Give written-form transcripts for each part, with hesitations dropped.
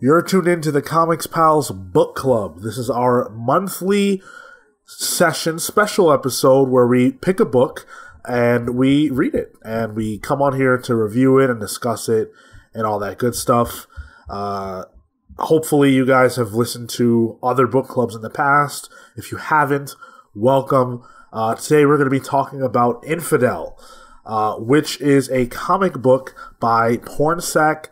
You're tuned into the Comics Pals Book Club. This is our monthly session special episode where we pick a book and we read it. And we come on here to review it and discuss it and all that good stuff. Hopefully you guys have listened to other book clubs in the past. If you haven't, welcome. Today we're going to be talking about Infidel, which is a comic book by Pornsak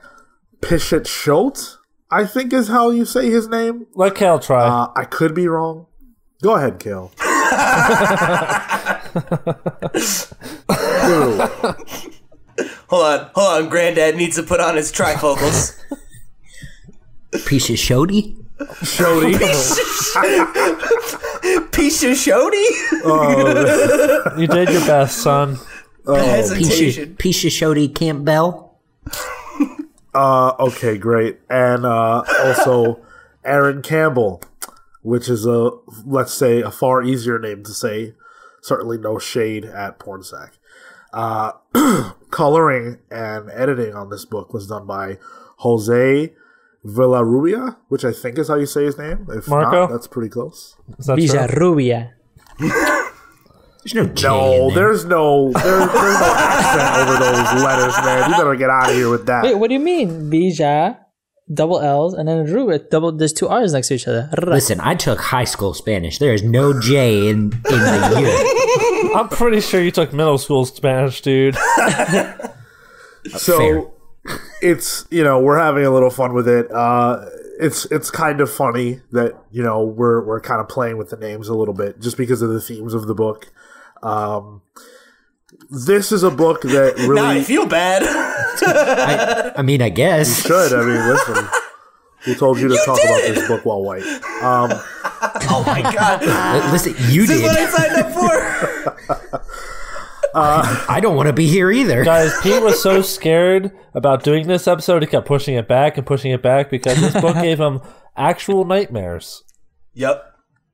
Pichetshote, I think is how you say his name. Let Kale try. I could be wrong. Go ahead, Kale. Hold on. Granddad needs to put on his trifocals. Pichetshote? Shody. Pichetshote? Oh, You did your best, son. Hesitation. Pichetshote Campbell? okay, great. And also Aaron Campbell, which is let's say, a far easier name to say. Certainly no shade at Pornsak. Coloring and editing on this book was done by Jose Villarrubia, which I think is how you say his name. If Marco? not, that's pretty close. Is that true? Villarrubia. There's no J in there. There's no accent over those letters, man. You better get out of here with that. Wait, what do you mean? Bija, double L's, and then Rubia, there's two R's next to each other. Listen, I took high school Spanish. There is no J in the year. I'm pretty sure you took middle school Spanish, dude. So Fair. it's, we're having a little fun with it. It's kind of funny that, we're kind of playing with the names a little bit just because of the themes of the book. This is a book that really... Now I feel bad. I mean, I guess. You should. I mean, listen. Who told you to talk about this book while white? Oh my god. Listen, you This is did. what I signed up for. I don't want to be here either. Guys, Pete was so scared about doing this episode, he kept pushing it back because this book gave him actual nightmares. Yep.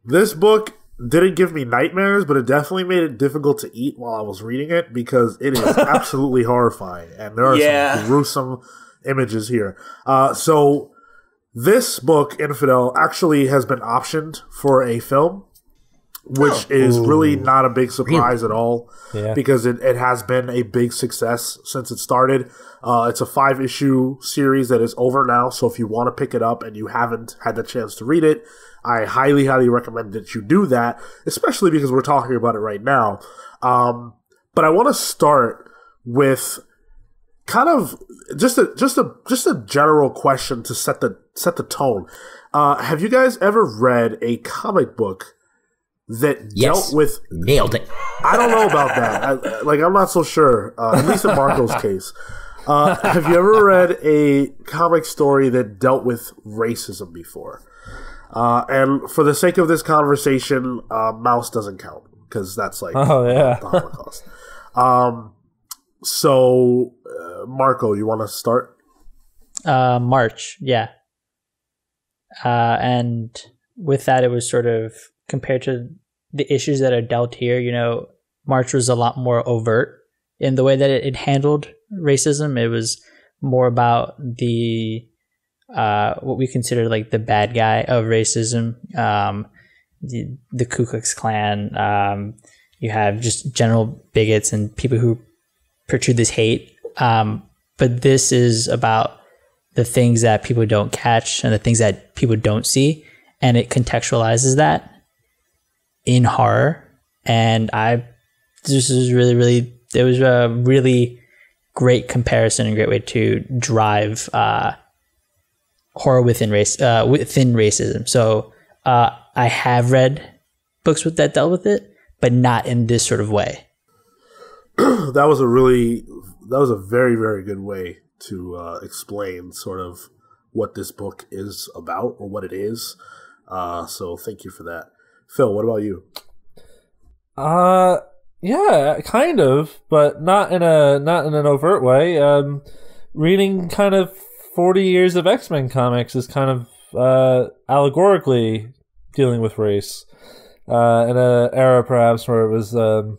This book didn't give me nightmares, but it definitely made it difficult to eat while I was reading it because it is absolutely horrifying. And there are some gruesome images here. So this book, Infidel, actually has been optioned for a film, which is really not a big surprise at all, because it has been a big success since it started. It's a 5-issue series that is over now, so if you want to pick it up and you haven't had the chance to read it, I highly, highly recommend that you do that, especially because we're talking about it right now. But I want to start with kind of just a general question to set the tone. Have you guys ever read a comic book that dealt with... Nailed it. I don't know about that. I'm not so sure, at least in Marco's case. Have you ever read a comic story that dealt with racism before? And for the sake of this conversation, Mouse doesn't count, because that's the Holocaust. So, Marco, you want to start? March, yeah. And with that, it was sort of, compared to the issues that are dealt here, March was a lot more overt in the way that it handled racism. It was more about the what we consider like the bad guy of racism, the Ku Klux Klan. You have just general bigots and people who portray this hate. But this is about the things that people don't catch and the things that people don't see, and it contextualizes that in horror. And this is really, it was a really great comparison and great way to drive horror within racism. So I have read books that dealt with it, but not in this sort of way. That was a very, very good way to explain sort of what this book is about or what it is. So thank you for that. Phil, what about you? Yeah, kind of, but not in an overt way. Reading kind of 40 years of X-Men comics is kind of allegorically dealing with race in an era perhaps where it was a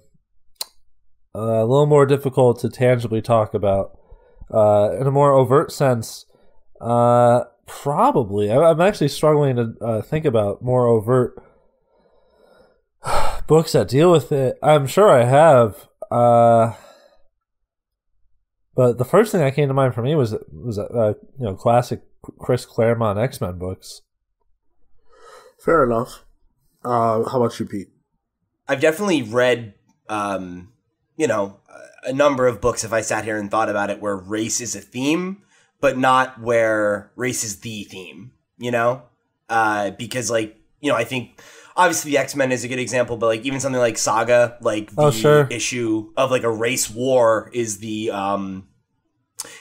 little more difficult to tangibly talk about. In a more overt sense, Probably. I'm actually struggling to think about more overt books that deal with it. I'm sure I have. But the first thing that came to mind for me was classic Chris Claremont X-Men books. Fair enough. How about you, Pete? I've definitely read, a number of books, if I sat here and thought about it, where race is a theme, but not where race is the theme, because, I think obviously the X-Men is a good example, but even something like Saga, the issue of a race war is the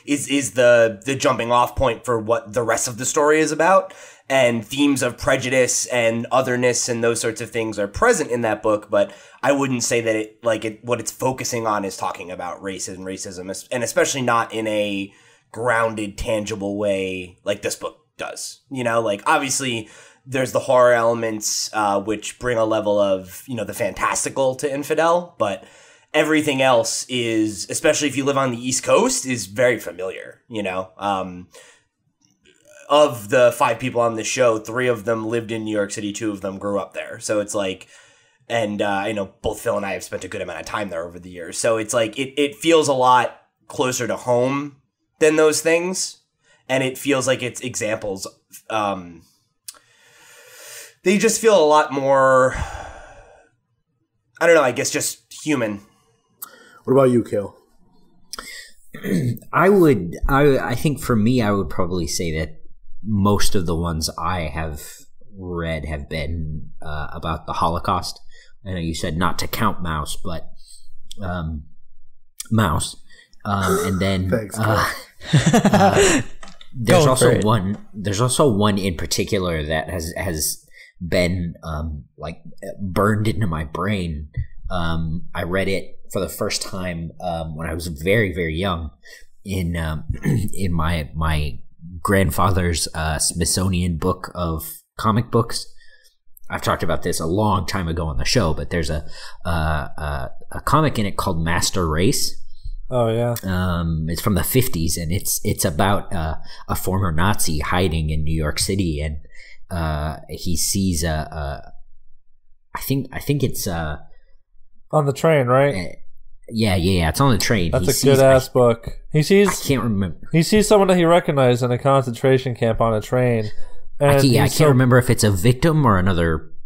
is the jumping off point for what the rest of the story is about, and themes of prejudice and otherness and those sorts of things are present in that book, but I wouldn't say that what it's focusing on is talking about race and racism, and especially not in a grounded, tangible way like this book does. Obviously there's the horror elements, which bring a level of, the fantastical to Infidel, but everything else is, especially if you live on the East Coast, is very familiar, Of the 5 people on the show, 3 of them lived in New York City, 2 of them grew up there. So it's and I know both Phil and I have spent a good amount of time there over the years. So it's it feels a lot closer to home than those things. And it feels like it's examples. They just feel a lot more, I don't know, I guess just human. What about you, Kale? I think for me, I would probably say that most of the ones I have read have been about the Holocaust. I know you said not to count Mouse, but Mouse. And then Thanks, there's also one in particular that has been burned into my brain. I read it for the first time when I was very, very young in my grandfather's Smithsonian book of comic books. I've talked about this a long time ago on the show, but there's a comic in it called Master Race. Oh yeah. It's from the 50s, and it's about a former Nazi hiding in New York City, and he sees I think it's on the train, right? Yeah, it's on the train. That's a good ass book. I can't remember. He sees someone that he recognized in a concentration camp on a train. And I can't remember if it's a victim or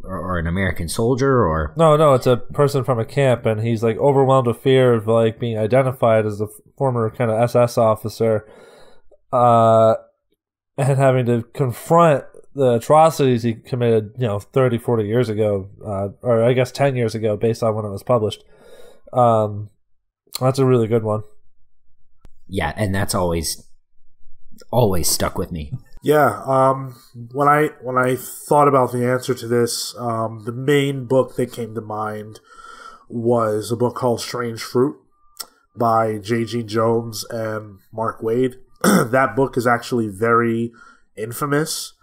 or an American soldier or no, it's a person from a camp, and he's overwhelmed with fear of being identified as a former kind of SS officer, and having to confront the atrocities he committed, 30, 40 years ago, or I guess 10 years ago, based on when it was published. That's a really good one. Yeah, and that's always stuck with me. Yeah, when I thought about the answer to this, the main book that came to mind was a book called Strange Fruit by J.G. Jones and Mark Waid. That book is actually very infamous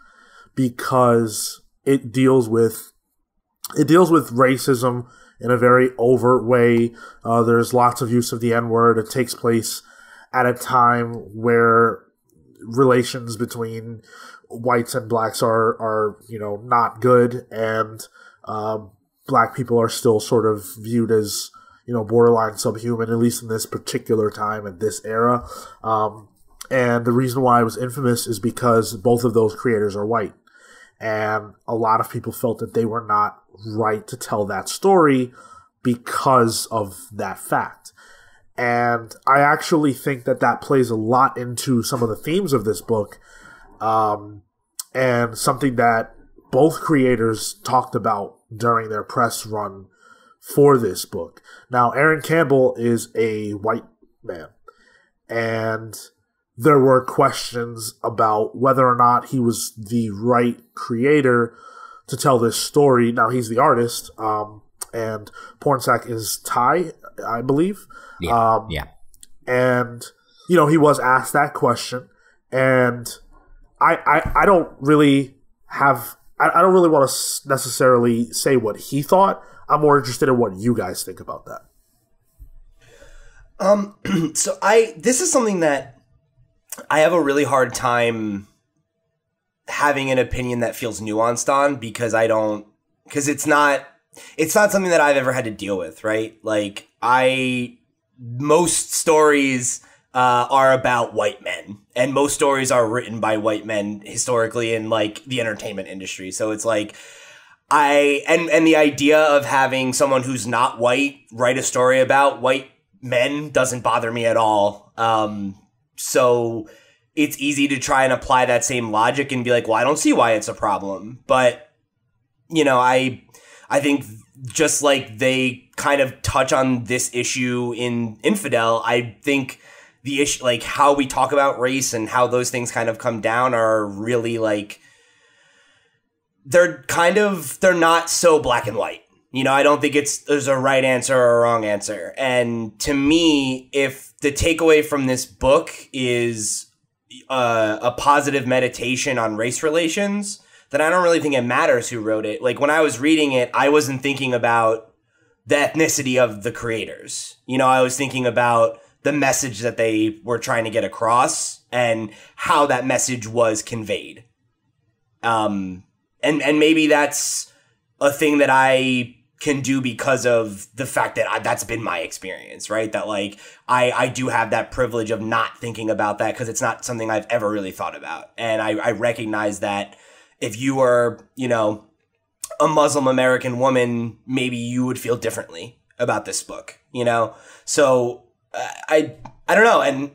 because it deals with racism in a very overt way. There's lots of use of the N-word. It takes place at a time where relations between whites and blacks are not good, and black people are still sort of viewed as borderline subhuman, at least in this particular time and this era. And the reason why it was infamous is because both of those creators are white, and a lot of people felt that they were not right to tell that story because of that fact. And I actually think that plays a lot into some of the themes of this book, and something that both creators talked about during their press run for this book. Now, Aaron Campbell is a white man, and there were questions about whether or not he was the right creator to tell this story. Now, he's the artist, and Pornsak is Thai, I believe. Yeah. And, he was asked that question, and I don't really want to necessarily say what he thought. I'm more interested in what you guys think about that. So this is something that I have a really hard time having an opinion that feels nuanced on because it's not something that I've ever had to deal with, right? Like most stories are about white men, and most stories are written by white men historically in like the entertainment industry. So it's like and the idea of having someone who's not white write a story about white men doesn't bother me at all. So it's easy to try and apply that same logic and be like, well, I don't see why it's a problem. But, you know, I think just like they kind of touch on this issue in Infidel, I think the issue, like how we talk about race and how those things kind of come down are really like, they're not so black and white. You know, I don't think there's a right answer or a wrong answer. And to me, if the takeaway from this book is a positive meditation on race relations, then I don't really think it matters who wrote it. Like when I was reading it, I wasn't thinking about the ethnicity of the creators. You know, I was thinking about the message that they were trying to get across and how that message was conveyed. And maybe that's a thing that I can do because of the fact that that's been my experience, right? That like, I do have that privilege of not thinking about that because it's not something I've ever really thought about. And I recognize that if you were, you know, a Muslim American woman, maybe you would feel differently about this book, you know? So I don't know. And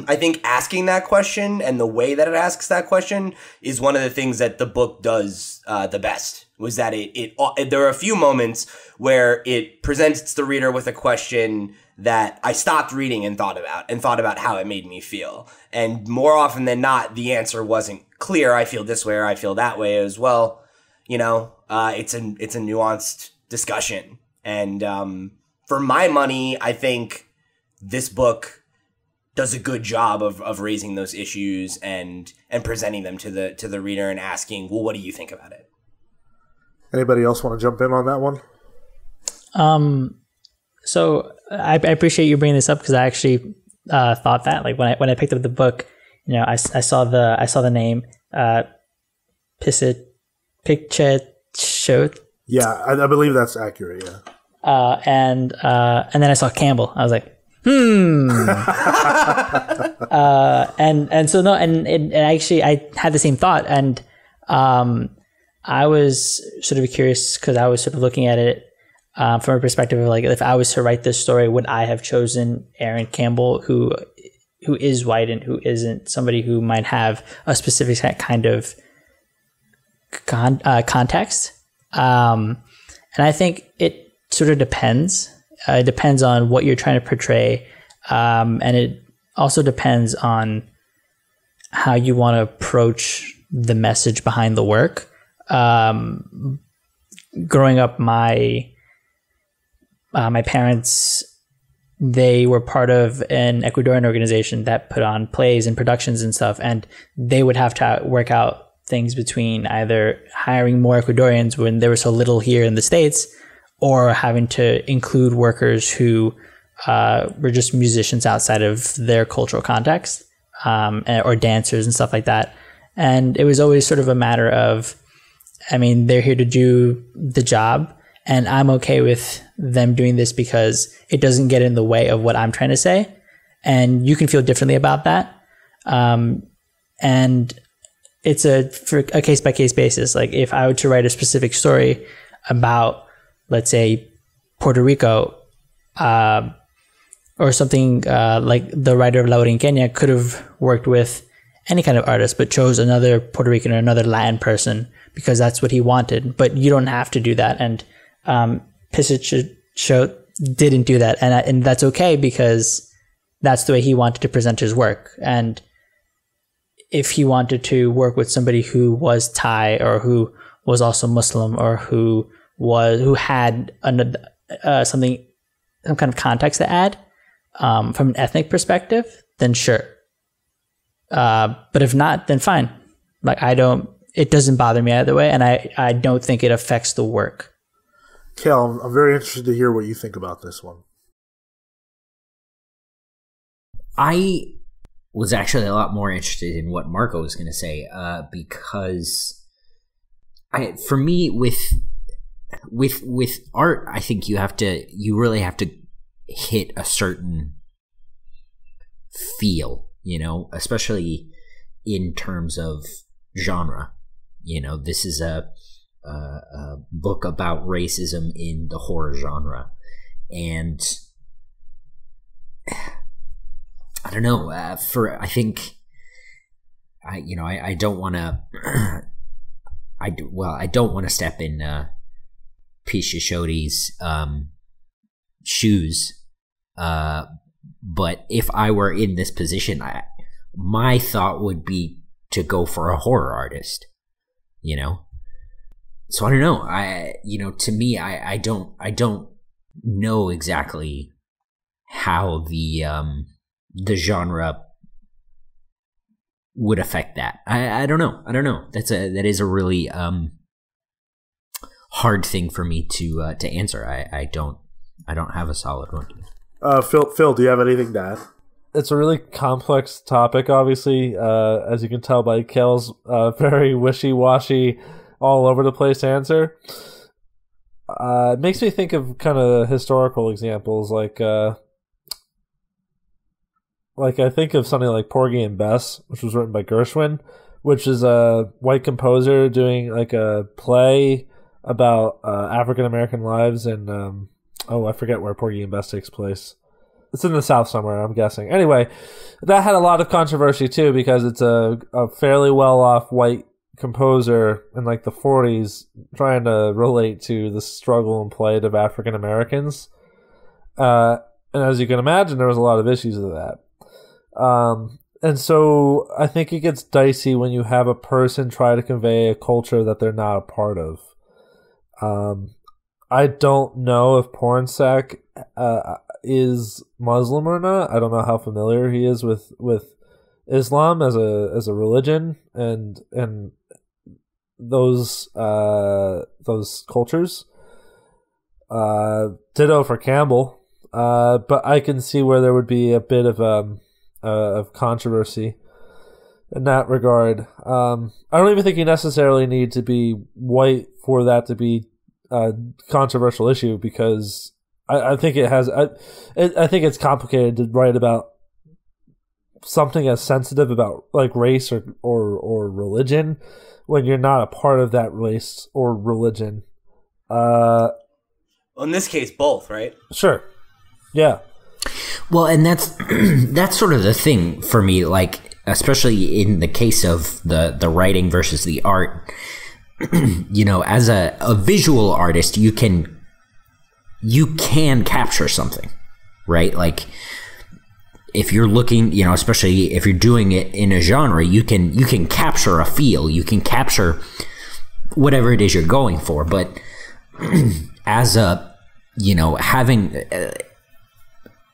I think asking that question and the way that it asks that question is one of the things that the book does the best. Was that there are a few moments where it presents the reader with a question that I stopped reading and thought about how it made me feel. And more often than not, the answer wasn't clear. I feel this way or I feel that way as well. You know, it's a nuanced discussion. And for my money, I think this book does a good job of raising those issues and presenting them to the reader and asking, well, what do you think about it? Anybody else want to jump in on that one? So I appreciate you bringing this up because I actually thought that, like when I picked up the book, you know, I saw the name Pichet. Yeah, I believe that's accurate. Yeah. And then I saw Campbell. I was like, and so no, and actually I had the same thought, and I was sort of curious because I was sort of looking at it from a perspective of like, if I was to write this story, would I have chosen Aaron Campbell, who is white and who isn't somebody who might have a specific kind of context? And I think it sort of depends. It depends on what you're trying to portray, and it also depends on how you want to approach the message behind the work. Growing up, my parents, they were part of an Ecuadorian organization that put on plays and productions and stuff, and they would have to work out things between either hiring more Ecuadorians when there was so little here in the States, or having to include workers who were just musicians outside of their cultural context, or dancers and stuff like that. And it was always sort of a matter of, I mean, they're here to do the job, and I'm okay with them doing this because it doesn't get in the way of what I'm trying to say. And you can feel differently about that. And it's for a case-by-case basis. Like if I were to write a specific story about, let's say, Puerto Rico, or something like the writer of La Borinqueña could have worked with any kind of artist, but chose another Puerto Rican or another Latin person because that's what he wanted. But you don't have to do that. And Pisic Show didn't do that. And that's okay because that's the way he wanted to present his work. And if he wanted to work with somebody who was Thai or who was also Muslim or who had some kind of context to add from an ethnic perspective, then sure. But if not, then fine. Like it doesn't bother me either way, and I don't think it affects the work. Kel, I'm very interested to hear what you think about this one. I was actually a lot more interested in what Marco was going to say, because for me with art, I think you really have to hit a certain feel, especially in terms of genre. This is a book about racism in the horror genre, and I don't know. I don't want to. I don't want to step in Pete Shishodi's shoes. But if I were in this position, my thought would be to go for a horror artist. So I don't know. To me, I don't know exactly how the genre would affect that. I don't know. That is a really hard thing for me to answer. I don't have a solid one. Phil, do you have anything to add? It's a really complex topic, obviously, as you can tell by Kale's very wishy-washy, all over the place answer. It makes me think of kind of historical examples, like I think of something like Porgy and Bess, which was written by Gershwin, which is a white composer doing like a play about African American lives, and I forget where Porgy and Bess takes place. It's in the South somewhere, I'm guessing. Anyway, that had a lot of controversy too, because it's a fairly well-off white composer in like the 40s trying to relate to the struggle and plight of African Americans. And as you can imagine, there was a lot of issues with that. And so I think it gets dicey when you have a person try to convey a culture that they're not a part of. I don't know if Pornsak is Muslim or not. I don't know how familiar he is with Islam as a religion and those cultures. Ditto for Campbell. But I can see where there would be a bit of controversy in that regard. I don't even think you necessarily need to be white for that to be a controversial issue, because I think it has. I think it's complicated to write about something as sensitive about like race or religion when you're not a part of that race or religion. Well, in this case, both, right? Sure. Yeah. Well, and that's sort of the thing for me, like, especially in the case of the writing versus the art. As a visual artist, you can capture something, right? Like, if you're looking, especially if you're doing it in a genre, you can capture a feel, you can capture whatever it is you're going for. But as having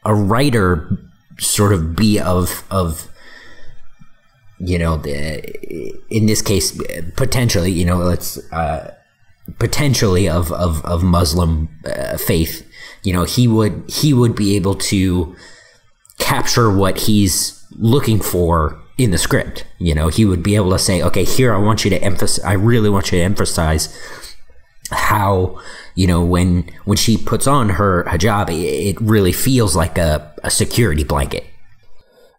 a writer sort of be of in this case potentially potentially of Muslim faith, he would be able to capture what he's looking for in the script. He would be able to say, okay, here I really want you to emphasize how when she puts on her hijab, it really feels like a security blanket.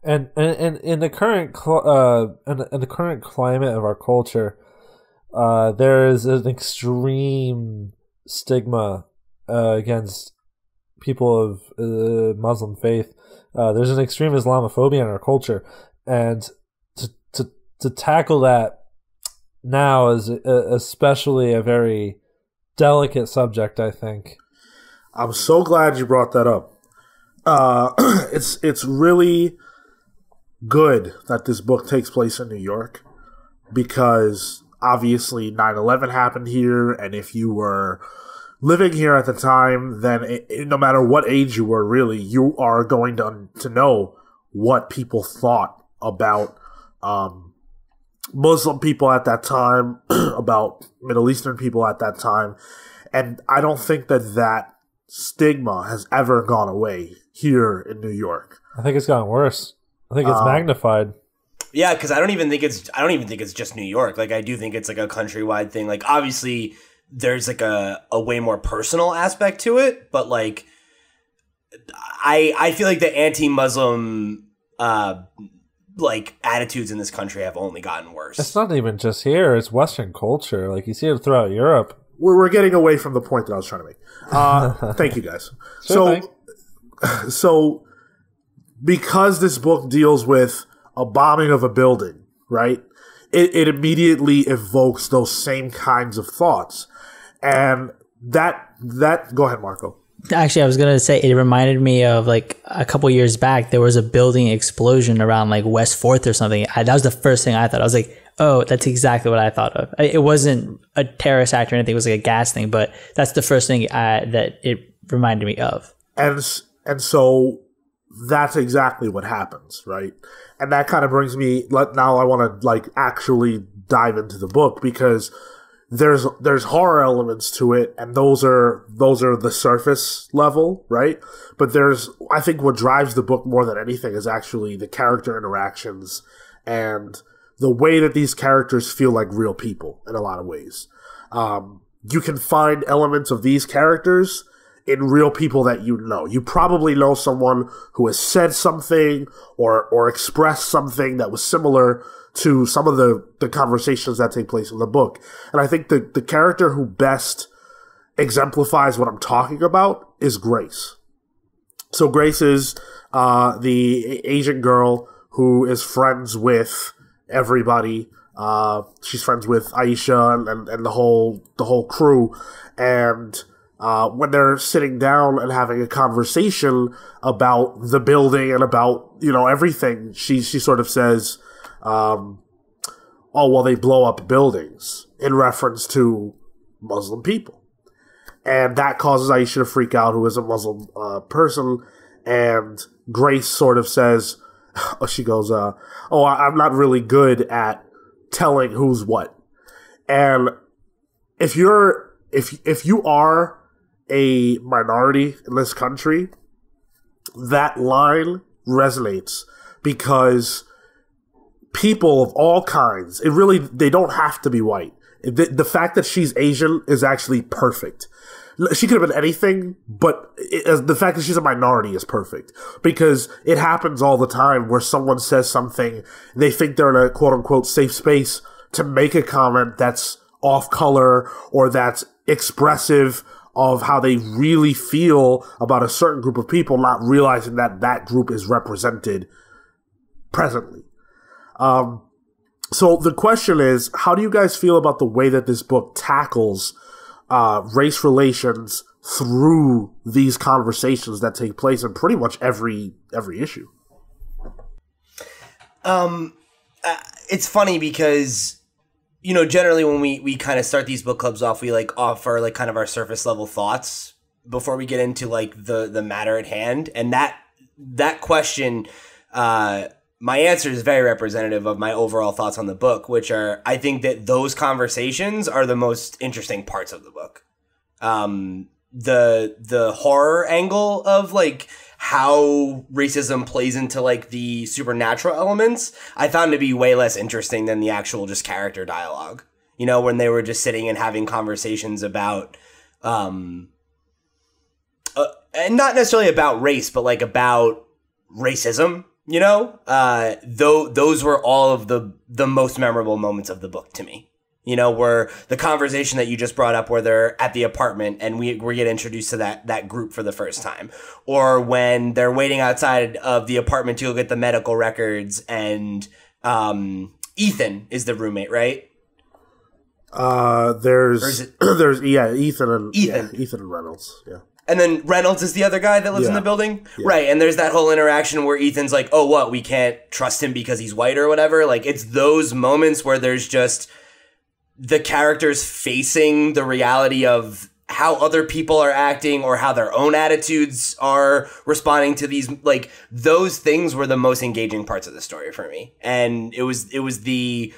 And in the current in the current climate of our culture, there is an extreme stigma against people of Muslim faith. There's an extreme Islamophobia in our culture, and to tackle that now is especially a very delicate subject, I think. I'm so glad you brought that up. It's really good that this book takes place in New York, because obviously 9/11 happened here, and if you were living here at the time, then no matter what age you were, really, you are going to know what people thought about Muslim people at that time, about Middle Eastern people at that time. And I don't think that stigma has ever gone away here in New York. I think it's gotten worse. I think it's magnified. Yeah, because I don't even think it's just New York. Like, I do think it's like a countrywide thing. Like, obviously, there's like a way more personal aspect to it, but like, I feel like the anti-Muslim like attitudes in this country have only gotten worse. It's not even just here; it's Western culture. Like, you see it throughout Europe. We're getting away from the point that I was trying to make. Thank you, guys. So because this book deals with a bombing of a building, right? It immediately evokes those same kinds of thoughts. And that go ahead, Marco. Actually, I was going to say, it reminded me of like a couple years back, there was a building explosion around like West 4th or something. That was the first thing I thought. I was like, oh, that's exactly what I thought of. It wasn't a terrorist act or anything. It was like a gas thing, but that's the first thing that it reminded me of. And so that's exactly what happens, right? And that kind of brings me, now I want to like actually dive into the book, because there's horror elements to it, and those are the surface level, right? But I think what drives the book more than anything is actually the character interactions and the way that these characters feel like real people in a lot of ways. You can find elements of these characters in real people that you know. You probably know someone who has said something or expressed something that was similar to some of the conversations that take place in the book. And I think the character who best exemplifies what I'm talking about is Grace. So Grace is the Asian girl who is friends with everybody. She's friends with Aisha and the whole crew. And when they're sitting down and having a conversation about the building and about, everything, she sort of says, oh, well, they blow up buildings, in reference to Muslim people. And that causes Aisha to freak out, who is a Muslim person. And Grace sort of says, she goes, oh, I'm not really good at telling who's what. And if you are a minority in this country, that line resonates, because people of all kinds, they don't have to be white. The fact that she's Asian is actually perfect. She could have been anything, but the fact that she's a minority is perfect, because it happens all the time where someone says something, they think they're in a quote-unquote safe space to make a comment that's off color or that's expressive of how they really feel about a certain group of people, not realizing that that group is represented presently. So the question is, how do you guys feel about the way that this book tackles race relations through these conversations that take place in pretty much every issue? It's funny because, generally when we kind of start these book clubs off, we like offer like kind of our surface level thoughts before we get into like the matter at hand. And that question, my answer is very representative of my overall thoughts on the book, which are, I think that those conversations are the most interesting parts of the book. The horror angle of like how racism plays into like the supernatural elements, I found to be way less interesting than the actual just character dialogue. When they were just sitting and having conversations about, and not necessarily about race, but like about racism. Those were all of the most memorable moments of the book to me. Where the conversation that you just brought up, where they're at the apartment and we get introduced to that group for the first time, or when they're waiting outside of the apartment to go get the medical records, and Ethan is the roommate, right? There's Ethan and Reynolds, yeah. And then Reynolds is the other guy that lives in the building? Yeah. Right, and there's that whole interaction where Ethan's like, oh, what, we can't trust him because he's white or whatever? Like, it's those moments where there's just the characters facing the reality of how other people are acting or how their own attitudes are responding to these, like, those things were the most engaging parts of the story for me. And it was the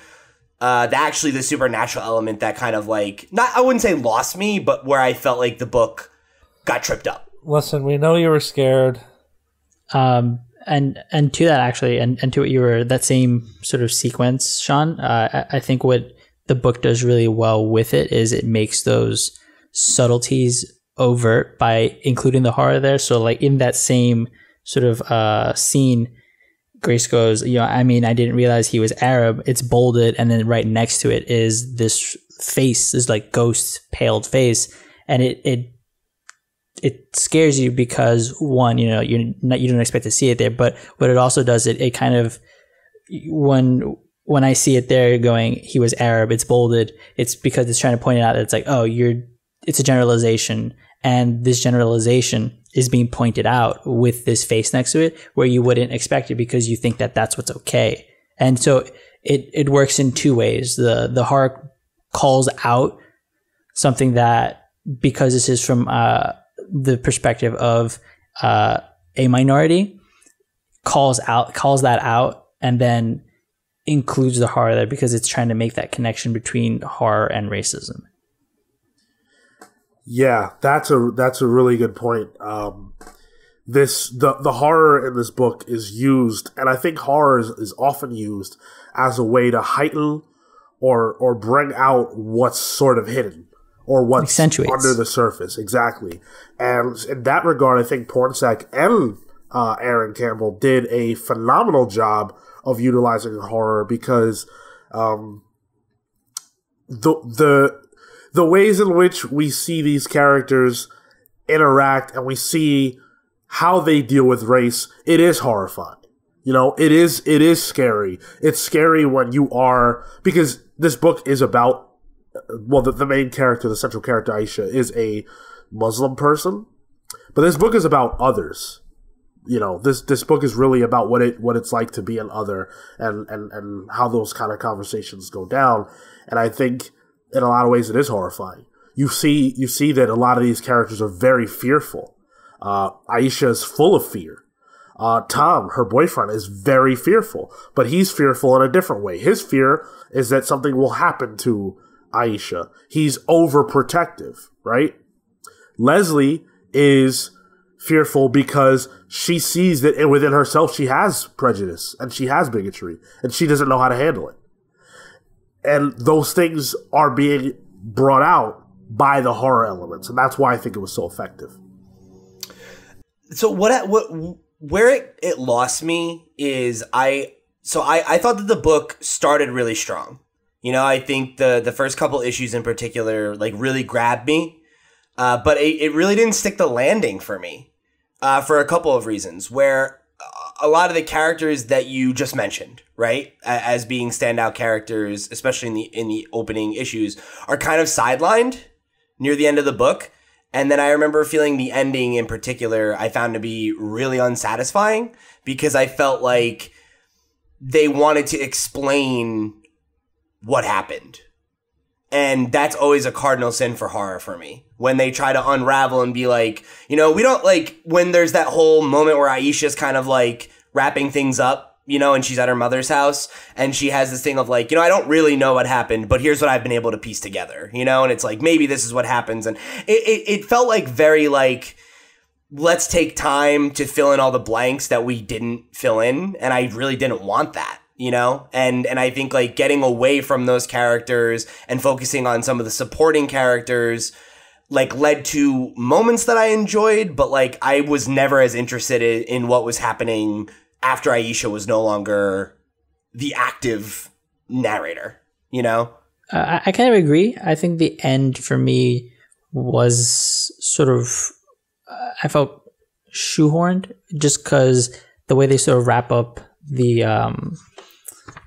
actually the supernatural element that kind of like, I wouldn't say lost me, but where I felt like the book got tripped up. Listen, we know you were scared. And and to that actually, and to what you were, that same sort of sequence, Sean, I think what the book does really well with it is it makes those subtleties overt by including the horror there. So like in that same sort of scene, Grace goes, I mean, I didn't realize he was Arab. It's bolded, and then right next to it is this face, this like ghost paled face, and it scares you because one, you don't expect to see it there, but what it also does, it kind of, when I see it there going, he was Arab, it's bolded, it's because it's trying to point it out that it's like, oh, it's a generalization, and this generalization is being pointed out with this face next to it where you wouldn't expect it because you think that that's what's okay. And so it works in two ways. The horror calls out something that, because this is from the perspective of a minority, calls that out, and then includes the horror there because it's trying to make that connection between horror and racism. Yeah, that's a really good point. The horror in this book is used, and I think horror is often used as a way to heighten or bring out what's sort of hidden or what's accentuates under the surface. Exactly. And in that regard, I think Pornsak and Aaron Campbell did a phenomenal job of utilizing horror because the ways in which we see these characters interact and we see how they deal with race, it is horrifying. It is scary. It's scary when you are, because this book is about, well, the main character, the central character, Aisha, is a Muslim person, but this book is about others. This book is really about what it's like to be an other and how those kind of conversations go down. And I think in a lot of ways it is horrifying. You see that a lot of these characters are very fearful. Aisha is full of fear. Tom, her boyfriend, is very fearful, but he's fearful in a different way. His fear is that something will happen to Aisha. He's overprotective, right? Leslie is fearful because she sees that within herself she has prejudice and she has bigotry and she doesn't know how to handle it. And those things are being brought out by the horror elements, and that's why I think it was so effective. So where it lost me is I thought that the book started really strong. I think the first couple issues in particular like really grabbed me, but it really didn't stick the landing for me for a couple of reasons. Where a lot of the characters that you just mentioned, right, as being standout characters, especially in the opening issues, are kind of sidelined near the end of the book. And then I remember feeling the ending in particular I found to be really unsatisfying because I felt like they wanted to explain what happened. And that's always a cardinal sin for horror for me. When they try to unravel and be like, we don't like, when there's that whole moment where Aisha's kind of like wrapping things up, and she's at her mother's house and she has this thing of like, I don't really know what happened, but here's what I've been able to piece together, and it's like, maybe this is what happens. And it felt like very like, let's take time to fill in all the blanks that we didn't fill in. And I really didn't want that. And I think like getting away from those characters and focusing on some of the supporting characters like led to moments that I enjoyed, but like I was never as interested in what was happening after Aisha was no longer the active narrator, I kind of agree. I think the end for me was sort of, I felt shoehorned just because the way they sort of wrap up the,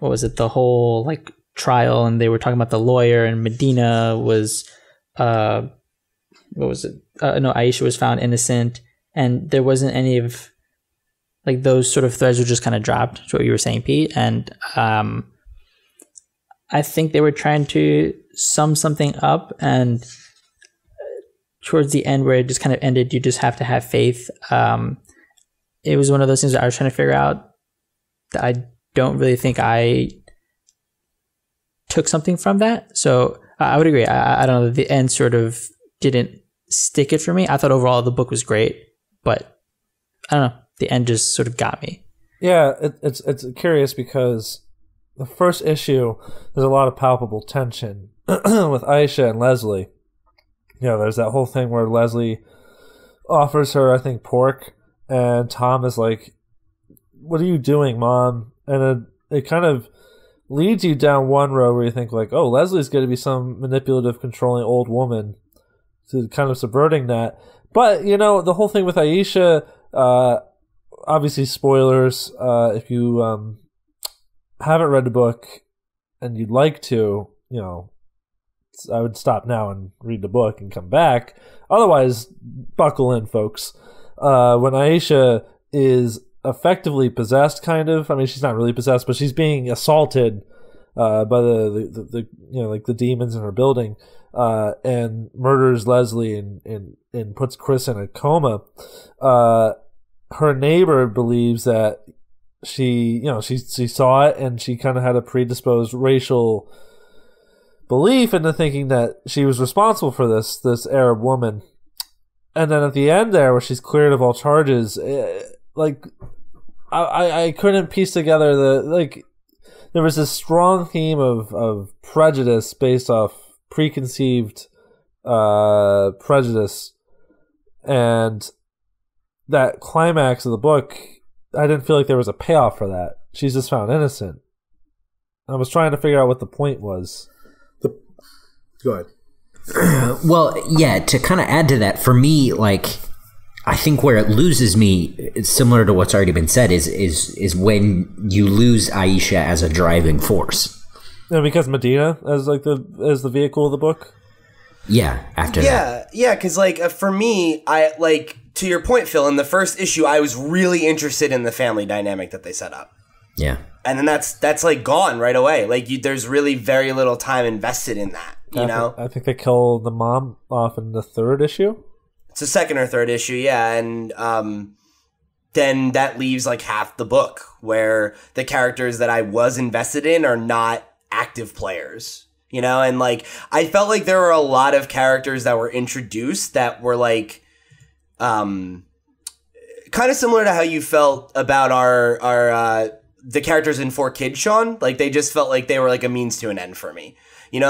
what was it, the whole like trial, and they were talking about the lawyer, and Medina was, what was it? No, Aisha was found innocent, and there wasn't any of like those sort of threads were just kind of dropped. That's what you were saying, Pete. And I think they were trying to sum something up, and towards the end where it just kind of ended, you just have to have faith. It was one of those things that I was trying to figure out that I don't really think I took something from that. So I would agree. I don't know. The end sort of didn't stick it for me. I thought overall the book was great, but I don't know. The end just sort of got me. Yeah, it's curious because the first issue, there's a lot of palpable tension with Aisha and Leslie. There's that whole thing where Leslie offers her, I think, pork, and Tom is like, "What are you doing, Mom?" And it kind of leads you down one road where you think like, "Oh, Leslie's going to be some manipulative, controlling old woman," to kind of subverting that. But the whole thing with Aisha, obviously spoilers. If you haven't read the book and you'd like to, I would stop now and read the book and come back. Otherwise, buckle in, folks. When Aisha is effectively possessed, kind of. I mean, she's not really possessed, but she's being assaulted by the the demons in her building, and murders Leslie and puts Chris in a coma. Her neighbor believes that she saw it, and she kind of had a predisposed racial belief into thinking that she was responsible for this Arab woman. And then at the end there, where she's cleared of all charges, I couldn't piece together there was this strong theme of prejudice based off preconceived prejudice, and that climax of the book, I didn't feel like there was a payoff for that. She's just found innocent. I was trying to figure out what the point was. Go ahead. Well, yeah, to kind of add to that, for me, I think where it loses me, it's similar to what's already been said, is when you lose Aisha as a driving force. Yeah, because Medina as the vehicle of the book. Yeah, after that. Yeah, because for me, I to your point, Phil. In the first issue, I was really interested in the family dynamic that they set up. Yeah, and then that's gone right away. There's really very little time invested in that. I think they kill the mom off in the third issue. It's the second or third issue, yeah, and then that leaves half the book where the characters that I was invested in are not active players, and I felt like there were a lot of characters that were introduced that were kind of similar to how you felt about our the characters in 4Kids, Sean. They just felt like they were a means to an end for me. Is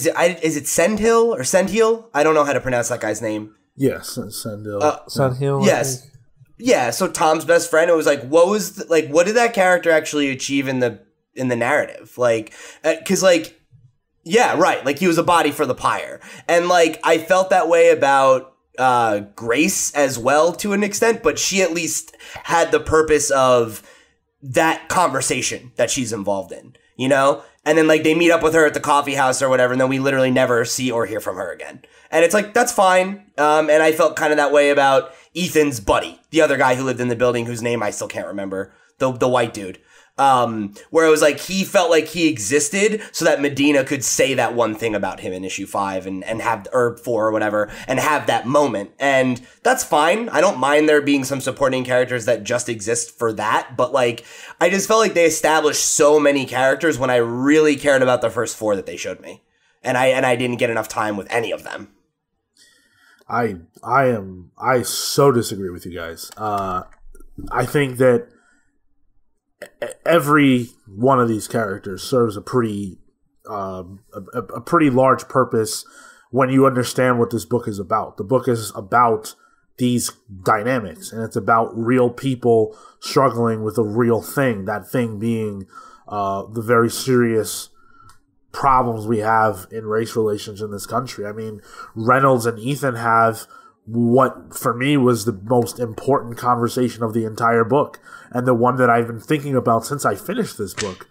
it Sendhill or Sendhill? I don't know how to pronounce that guy's name. Yes, Sendhill. Sendhill. Yes. Yeah, so Tom's best friend, it was what did that character actually achieve in the narrative? Yeah, right. He was a body for the pyre. And I felt that way about Grace as well to an extent, but she at least had the purpose of that conversation that she's involved in, And then they meet up with her at the coffee house or whatever, and then we literally never see or hear from her again. And it's that's fine. And I felt kind of that way about Ethan's buddy, the other guy who lived in the building whose name I still can't remember, the white dude. Where it was he felt like he existed so that Medina could say that one thing about him in issue 5 and have, or 4 or whatever, and have that moment. And that's fine. I don't mind there being some supporting characters that just exist for that. But I just felt like they established so many characters when I really cared about the first 4 that they showed me. And I didn't get enough time with any of them. I so disagree with you guys. I think that every one of these characters serves a pretty large purpose when you understand what this book is about. The book is about these dynamics, and it's about real people struggling with a real thing, that thing being the very serious problems we have in race relations in this country. I mean, Reynolds and Ethan have what for me was the most important conversation of the entire book, and the one that I've been thinking about since I finished this book,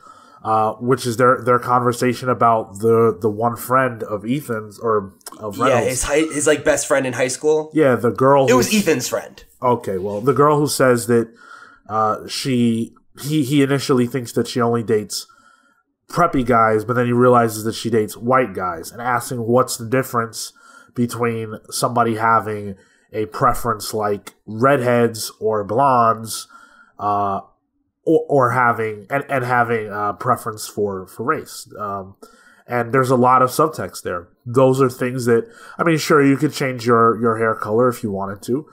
which is their conversation about the one friend of Ethan's, or of Reynolds. Yeah, his best friend in high school. Yeah, the girl. It was Ethan's friend. Okay, well, the girl who says that he initially thinks that she only dates preppy guys, but then he realizes that she dates white guys, and asking what's the difference between somebody having a preference like redheads or blondes, or having a preference for race. And there's a lot of subtext there. Those are things that, I mean, sure, you could change your hair color if you wanted to.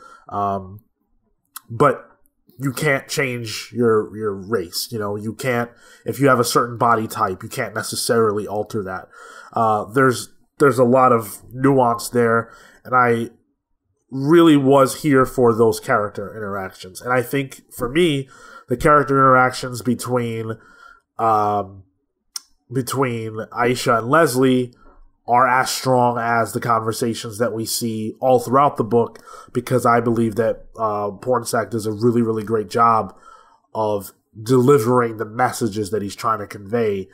but you can't change your race. You know, you can't, if you have a certain body type, you can't necessarily alter that. There's a lot of nuance there, and I really was here for those character interactions. And I think for me, the character interactions between Aisha and Leslie are as strong as the conversations that we see all throughout the book, because I believe that Pornsak does a really, really great job of delivering the messages that he's trying to convey,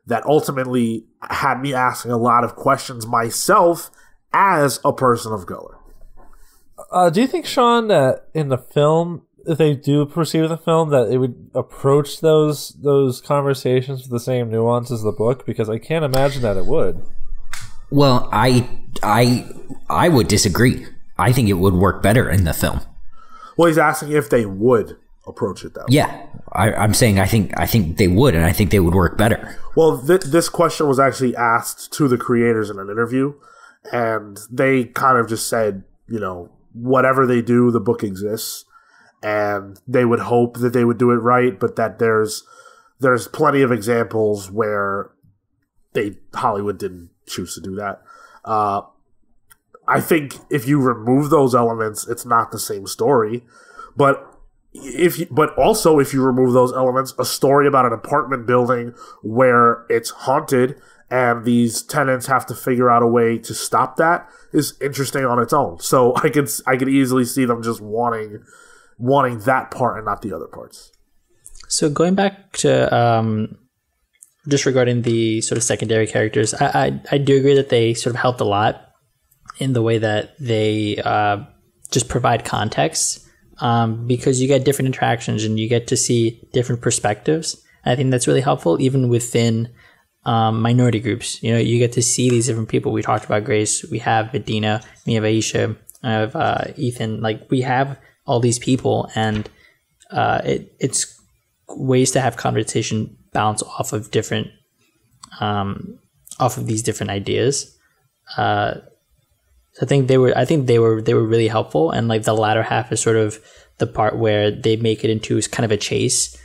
that ultimately had me asking a lot of questions myself as a person of color. Do you think, Sean, that in the film, if they do proceed with the film, that it would approach those conversations with the same nuance as the book? Because I can't imagine that it would. Well, I would disagree. I think it would work better in the film. Well, he's asking if they would approach it that way. Yeah, I'm saying I think they would, and I think they would work better. Well, this question was actually asked to the creators in an interview, and they kind of just said, you know, whatever they do, the book exists, and they would hope that they would do it right, but that there's plenty of examples where Hollywood didn't choose to do that. I think if you remove those elements, it's not the same story. But also if you remove those elements, a story about an apartment building where it's haunted and these tenants have to figure out a way to stop that is interesting on its own. So I could easily see them just wanting that part and not the other parts. So going back to just regarding the sort of secondary characters, I do agree that they sort of helped a lot in the way that they just provide context, because you get different interactions and you get to see different perspectives. I think that's really helpful, even within minority groups. You know, you get to see these different people. We talked about Grace. We have Medina. We have Aisha. I have Ethan. Like, we have all these people, and it's ways to have conversation bounce off of different, off of these different ideas. I think they were really helpful, and like the latter half is sort of the part where they make it into kind of a chase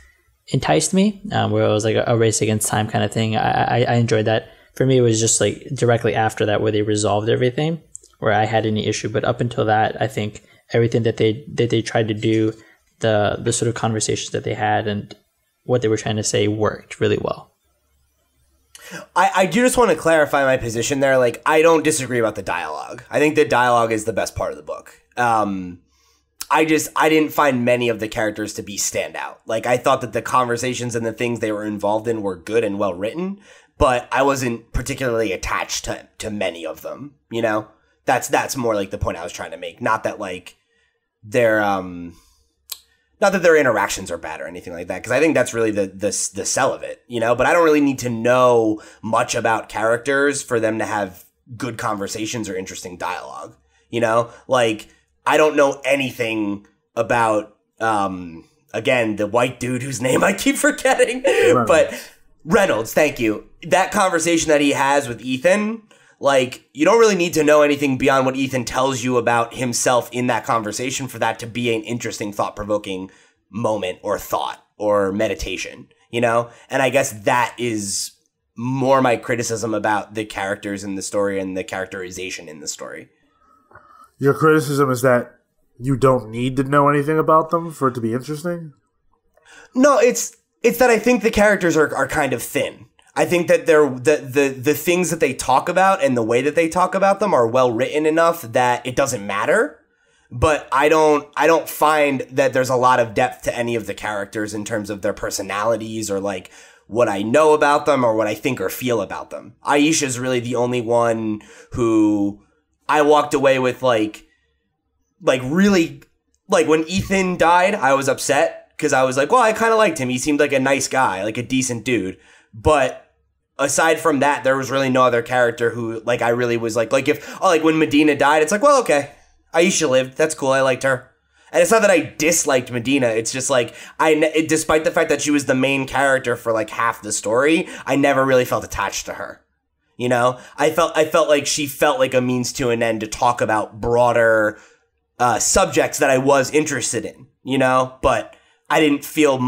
enticed me, where it was like a race against time kind of thing. I enjoyed that. For me, it was just like directly after that where they resolved everything, where I had any issue. But up until that, I think everything that they tried to do, the sort of conversations that they had and what they were trying to say worked really well. I do just want to clarify my position there. Like, I don't disagree about the dialogue. I think the dialogue is the best part of the book. I didn't find many of the characters to be standout. Like, I thought that the conversations and the things they were involved in were good and well written, but I wasn't particularly attached to many of them. You know, that's more like the point I was trying to make. Not that like not that their interactions are bad or anything like that, because I think that's really the sell of it, you know? But I don't really need to know much about characters for them to have good conversations or interesting dialogue, you know? Like, I don't know anything about, again, the white dude whose name I keep forgetting, but Reynolds, thank you. That conversation that he has with Ethan, like, you don't really need to know anything beyond what Ethan tells you about himself in that conversation for that to be an interesting, thought-provoking moment or thought or meditation, you know? And I guess that is more my criticism about the characters in the story and the characterization in the story. Your criticism is that you don't need to know anything about them for it to be interesting? No, it's that I think the characters are kind of thin. I think that the things that they talk about and the way that they talk about them are well written enough that it doesn't matter. But I don't find that there's a lot of depth to any of the characters in terms of their personalities or like what I know about them or what I think or feel about them. Aisha's really the only one who I walked away with like really, like when Ethan died, I was upset because I was like, well, I kind of liked him. He seemed like a nice guy, like a decent dude. But aside from that, there was really no other character who, like, I really was like when Medina died, it's like, well, okay, Aisha lived. That's cool. I liked her. And it's not that I disliked Medina. It's just like, despite the fact that she was the main character for like half the story, I never really felt attached to her. You know, I felt like she felt like a means to an end to talk about broader subjects that I was interested in. you know, but I didn't feel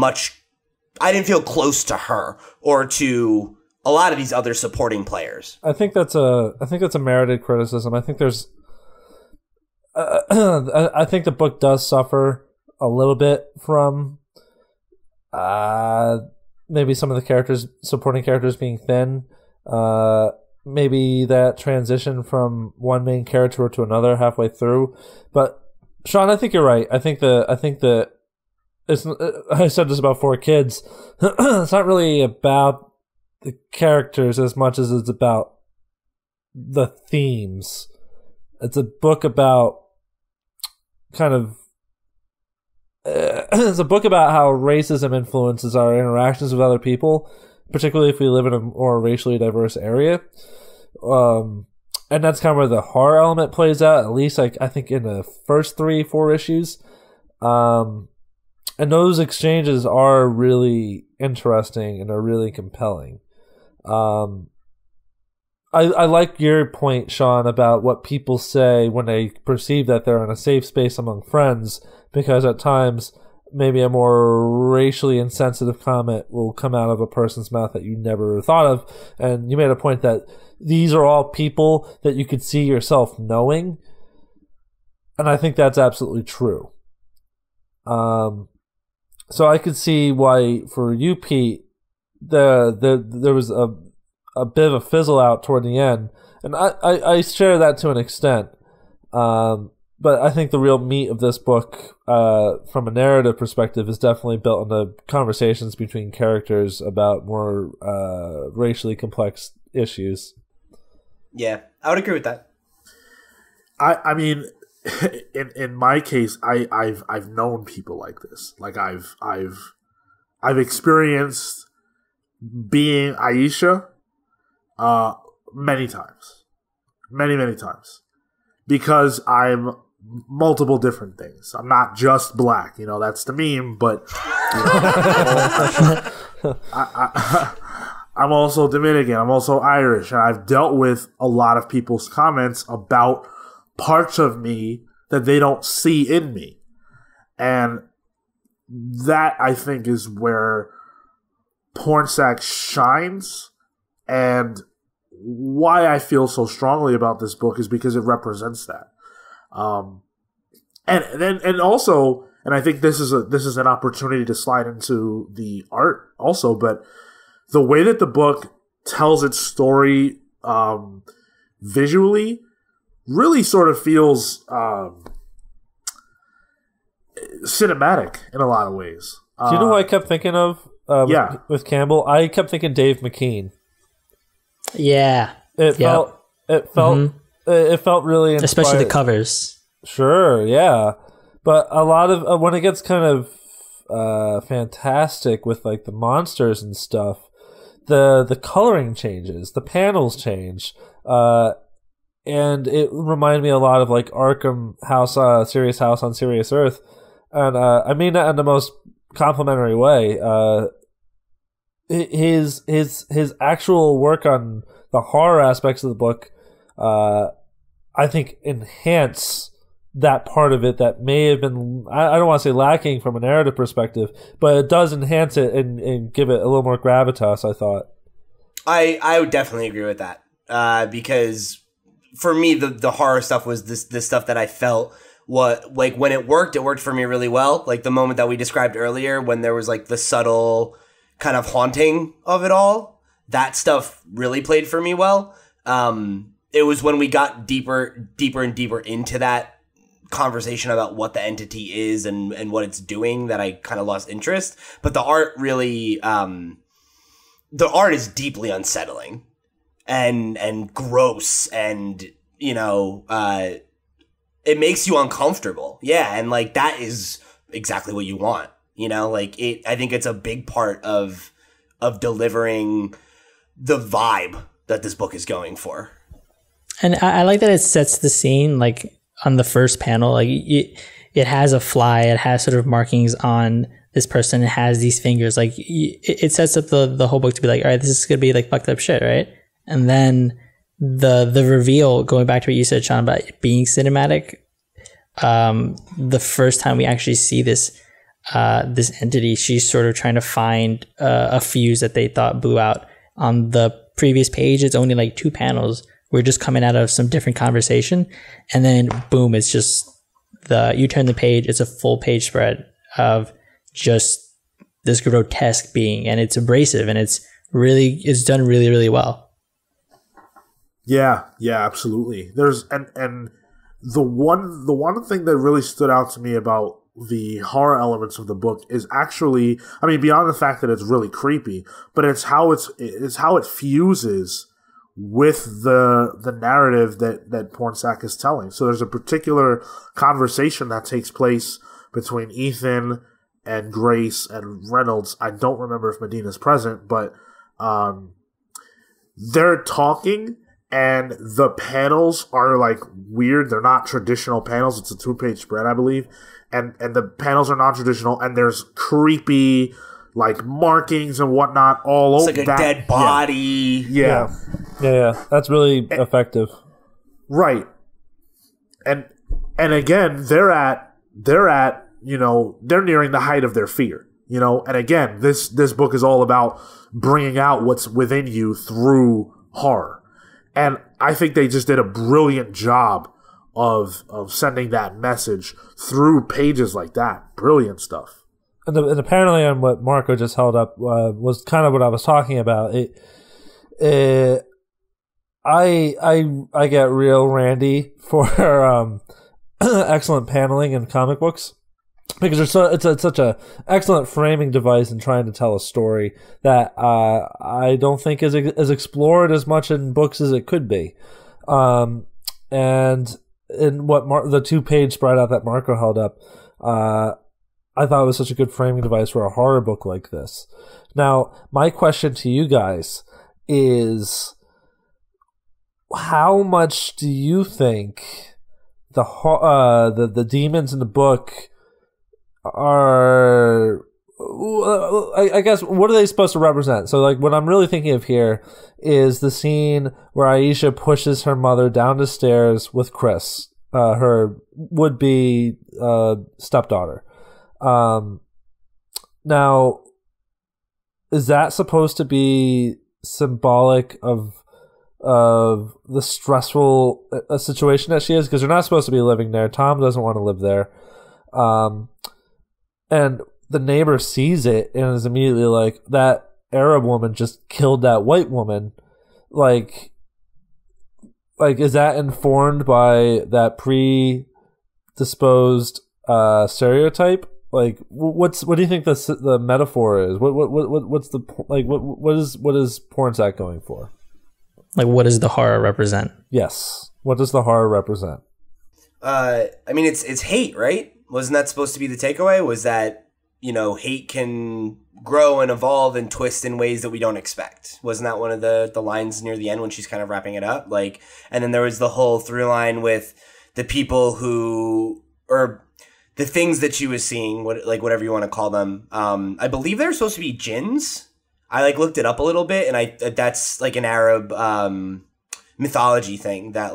close to her or to a lot of these other supporting players. I think that's a merited criticism. I think there's I think the book does suffer a little bit from maybe some of the supporting characters being thin. Maybe that transition from one main character to another halfway through. But Sean, I think you're right. I think that I said this about 4 Kids. It's not really about the characters as much as it's about the themes. It's a book about it's a book about how racism influences our interactions with other people, particularly if we live in a more racially diverse area. And that's kind of where the horror element plays out, at least I think in the first 3-4 issues. And those exchanges are really interesting and are really compelling. I like your point, Sean, about what people say when they perceive that they're in a safe space among friends, because at times maybe a more racially insensitive comment will come out of a person's mouth that you never thought of. And you made a point that these are all people that you could see yourself knowing. And I think that's absolutely true. So I could see why for you, Pete, there was a bit of a fizzle out toward the end. And I share that to an extent. But I think the real meat of this book, from a narrative perspective, is definitely built on the conversations between characters about more racially complex issues. Yeah, I would agree with that. I mean, in my case, I've known people like this. Like I've experienced being Aisha many times, many times, because I'm multiple different things. I'm not just black, you know, that's the meme, but you know, I'm also Dominican, I'm also Irish, and I've dealt with a lot of people's comments about parts of me that they don't see in me. And that, I think, is where Pornsack shines, and why I feel so strongly about this book is because it represents that. And also, and I think this is an opportunity to slide into the art also, but the way that the book tells its story visually really sort of feels cinematic in a lot of ways. Do you know who I kept thinking of with Campbell? I kept thinking Dave McKean. Yeah. It felt really inspired. Especially the covers. Sure, yeah. But a lot of when it gets kind of fantastic with like the monsters and stuff, the coloring changes, the panels change, and it reminded me a lot of like Arkham House, Serious House on Serious Earth, and I mean that in the most complimentary way. His actual work on the horror aspects of the book, I think, enhance that part of it that may have been, I don't want to say lacking from a narrative perspective, but it does enhance it and give it a little more gravitas, I thought. I would definitely agree with that, because for me, the horror stuff was this stuff that I felt like when it worked for me really well. Like the moment that we described earlier, when there was like the subtle kind of haunting of it all, that stuff really played for me well. It was when we got deeper and deeper into that conversation about what the entity is and what it's doing that I kind of lost interest. But the art really, the art is deeply unsettling and gross, and, you know, it makes you uncomfortable. Yeah. And like, that is exactly what you want, you know, like I think it's a big part of delivering the vibe that this book is going for. And I like that it sets the scene, like on the first panel, like it has a fly, it has sort of markings on this person, it has these fingers, like it sets up the whole book to be like, all right, this is gonna be like fucked up shit, right? And then the reveal, going back to what you said, Sean, about it being cinematic, the first time we actually see this this entity. She's sort of trying to find a fuse that they thought blew out. On the previous page, it's only like 2 panels. We're just coming out of some different conversation, and then boom, it's just you turn the page, it's a full page spread of just this grotesque being, and it's abrasive, and it's done really, really well. Yeah, absolutely. There's and the one thing that really stood out to me about the horror elements of the book is actually, I mean, beyond the fact that it's really creepy, but it's how it fuses with the narrative that Pornsak is telling. So there's a particular conversation that takes place between Ethan and Grace and Reynolds. I don't remember if Medina's present, but they're talking, and the panels are like weird. They're not traditional panels. It's a 2-page spread, I believe. And the panels are non-traditional, and there's creepy like markings and whatnot all over. It's like a dead body. Yeah. That's really effective. Right. And again, they're at they're nearing the height of their fear. And again, this book is all about bringing out what's within you through horror. And I think they just did a brilliant job of sending that message through pages like that. Brilliant stuff. And apparently, on what Marco just held up was kind of what I was talking about. I get real randy for excellent paneling in comic books, because it's such a excellent framing device in trying to tell a story that I don't think is explored as much in books as it could be. And in what the 2-page spread out that Marco held up, I thought it was such a good framing device for a horror book like this. Now, my question to you guys is, how much do you think the demons in the book are, I guess, what are they supposed to represent? So, like, what I'm really thinking of here is the scene where Aisha pushes her mother down the stairs with Chris, her would-be stepdaughter. Now, is that supposed to be symbolic of the stressful situation that she is? Because they're not supposed to be living there. Tom doesn't want to live there. And the neighbor sees it and is immediately like, that Arab woman just killed that white woman. Like, is that informed by that predisposed stereotype? Like, what do you think the metaphor is? What's the, like, what is Pornsak going for? Like, what does the horror represent? Yes, what does the horror represent? I mean, it's hate, right? Wasn't that supposed to be the takeaway? Was that, hate can grow and evolve and twist in ways that we don't expect? Wasn't that one of the lines near the end when she's kind of wrapping it up? Like, and then there was the whole through line with the people who, or the things that she was seeing, whatever you want to call them. I believe they're supposed to be jinns. I looked it up a little bit, and that's like an Arab mythology thing that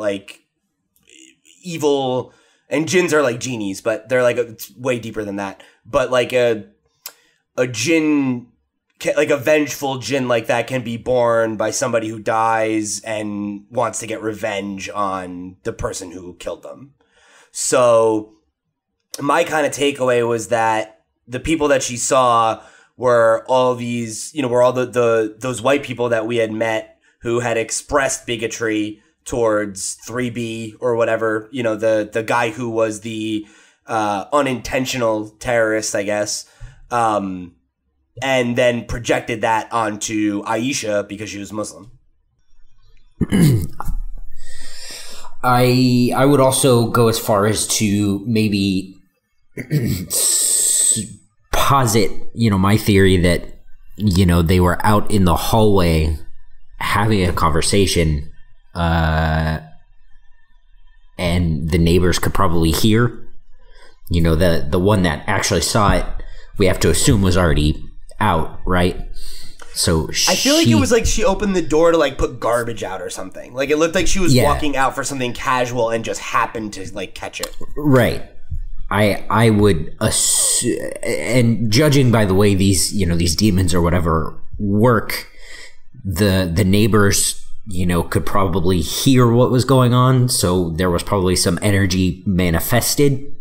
evil, and jinns are like genies, but they're it's way deeper than that. But a jinn, a vengeful jinn like that, can be born by somebody who dies and wants to get revenge on the person who killed them. So my kind of takeaway was that the people that she saw were all these, were all those white people that we had met who had expressed bigotry towards 3B or whatever, the guy who was the unintentional terrorist, I guess, and then projected that onto Aisha because she was Muslim. I would also go as far as to maybe posit, my theory that, they were out in the hallway having a conversation, and the neighbors could probably hear. The one that actually saw it, we have to assume, was already out, right? So I feel like it was like she opened the door to put garbage out or something. It looked like she was walking out for something casual and just happened to catch it. Right. I would and judging by the way these demons or whatever work, the neighbors could probably hear what was going on, so there was probably some energy manifested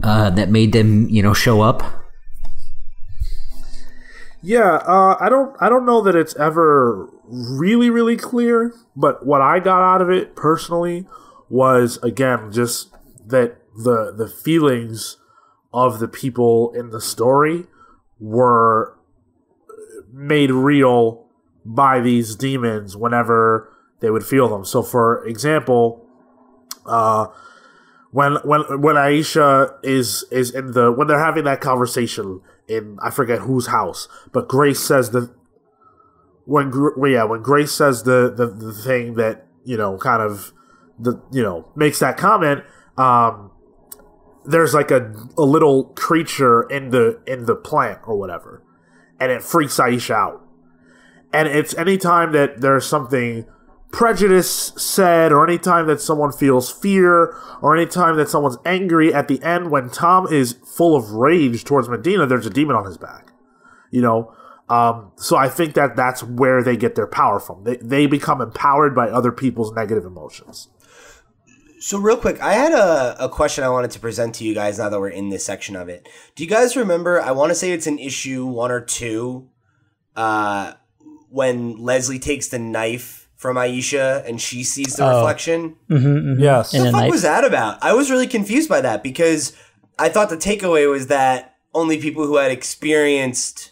that made them show up. Yeah, I don't know that it's ever really, really clear, but what I got out of it personally was, again, just that the feelings of the people in the story were made real by these demons whenever they would feel them. So, for example, when Aisha is in when they're having that conversation in, I forget whose house, but Grace says when Grace says the thing that kind of makes that comment, there's like a little creature in the plant or whatever, and it freaks Aisha out. And it's anytime that there's something prejudice said, or anytime that someone feels fear, or anytime that someone's angry, at the end when Tom is full of rage towards Medina, there's a demon on his back. So I think that's where they get their power from. They become empowered by other people's negative emotions. So real quick, I had a question I wanted to present to you guys now that we're in this section of it. Do you guys remember, I want to say it's in issue 1 or 2, when Leslie takes the knife from Aisha and she sees the reflection? Mm-hmm, mm-hmm. Yes. What the fuck was that about? I was really confused by that because I thought the takeaway was that only people who had experienced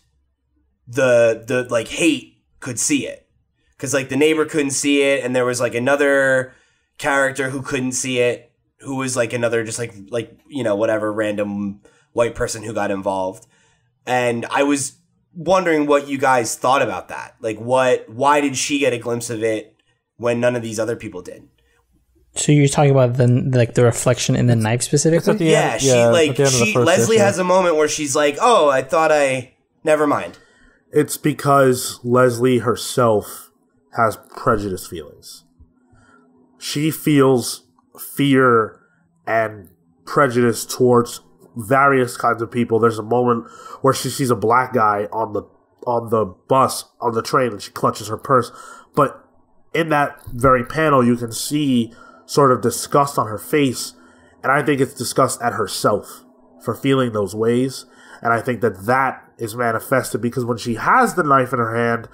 the like hate could see it. Because like the neighbor couldn't see it, and there was like another character who couldn't see it, who was like another just like whatever random white person who got involved. And I was wondering what you guys thought about that. Like why did she get a glimpse of it when none of these other people did? So you're talking about the reflection in the knife specifically? Leslie has a moment where she's like, "Oh, never mind." It's because Leslie herself has prejudice feelings. She feels fear and prejudice towards various kinds of people. There's a moment where she sees a black guy on the bus, on the train, and she clutches her purse. But in that very panel, you can see sort of disgust on her face, and I think it's disgust at herself for feeling those ways. And I think that is manifested because when she has the knife in her hand,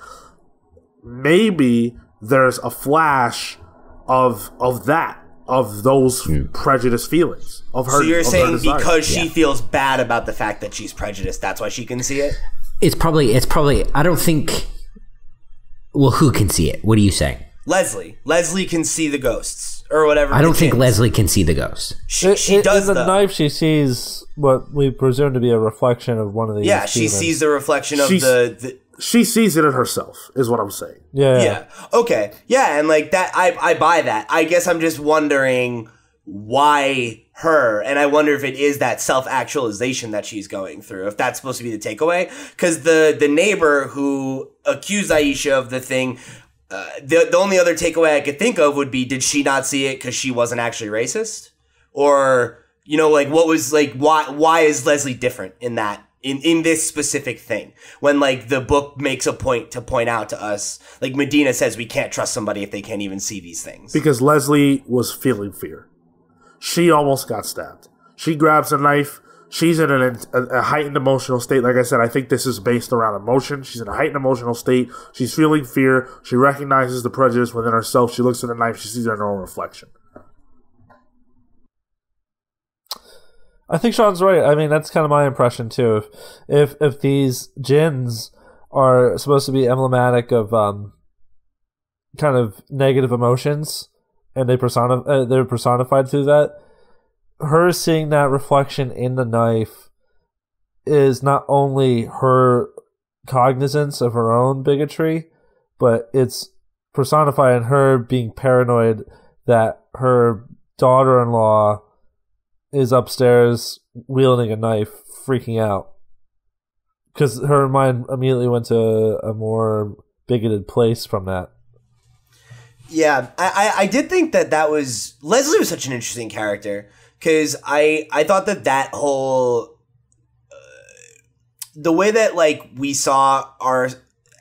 maybe there's a flash of those prejudice feelings of her. So you're saying desire. Because she feels bad about the fact that she's prejudiced, that's why she can see it? It's probably I don't think. Well, who can see it? What are you saying? Leslie can see the ghosts or whatever. I don't think Leslie can see the ghosts. She does. In the knife, she sees what we presume to be a reflection of one of these. Yeah, she sees the reflection of the. She sees it in herself, is what I'm saying. Yeah. Okay. Yeah, and like that, I buy that. I guess I'm just wondering why her, and I wonder if it is that self-actualization that she's going through, if that's supposed to be the takeaway. Because the neighbor who accused Aisha of the thing, the only other takeaway I could think of would be, did she not see it because she wasn't actually racist? Or, like what was, like, why is Leslie different in that? In this specific thing, when like the book makes a point to point out to us, like Medina says, we can't trust somebody if they can't even see these things. Because Leslie was feeling fear. She almost got stabbed. She grabs a knife. She's in a heightened emotional state. Like I said, I think this is based around emotion. She's in a heightened emotional state. She's feeling fear. She recognizes the prejudice within herself. She looks at the knife. She sees her own reflection. I think Sean's right. I mean, that's kind of my impression too. If these jinns are supposed to be emblematic of kind of negative emotions, and they're personified through that, her seeing that reflection in the knife is not only her cognizance of her own bigotry, but it's personifying her being paranoid that her daughter-in-law is upstairs wielding a knife, freaking out. Because her mind immediately went to a more bigoted place from that. Yeah, I did think that was... Leslie was such an interesting character. because I thought that whole the way that like we saw our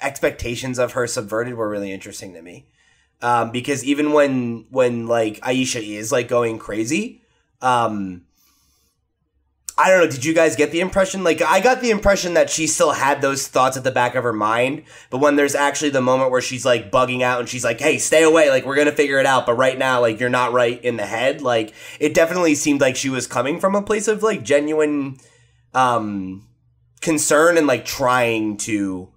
expectations of her subverted were really interesting to me. Because even when like Aisha is like going crazy, I don't know, did you guys get the impression? Like, I got the impression that she still had those thoughts at the back of her mind, but when there's actually the moment where she's, like, bugging out and she's like, hey, stay away, like, we're gonna figure it out, but right now, like, you're not right in the head, like, it definitely seemed like she was coming from a place of, like, genuine, concern and, like, trying to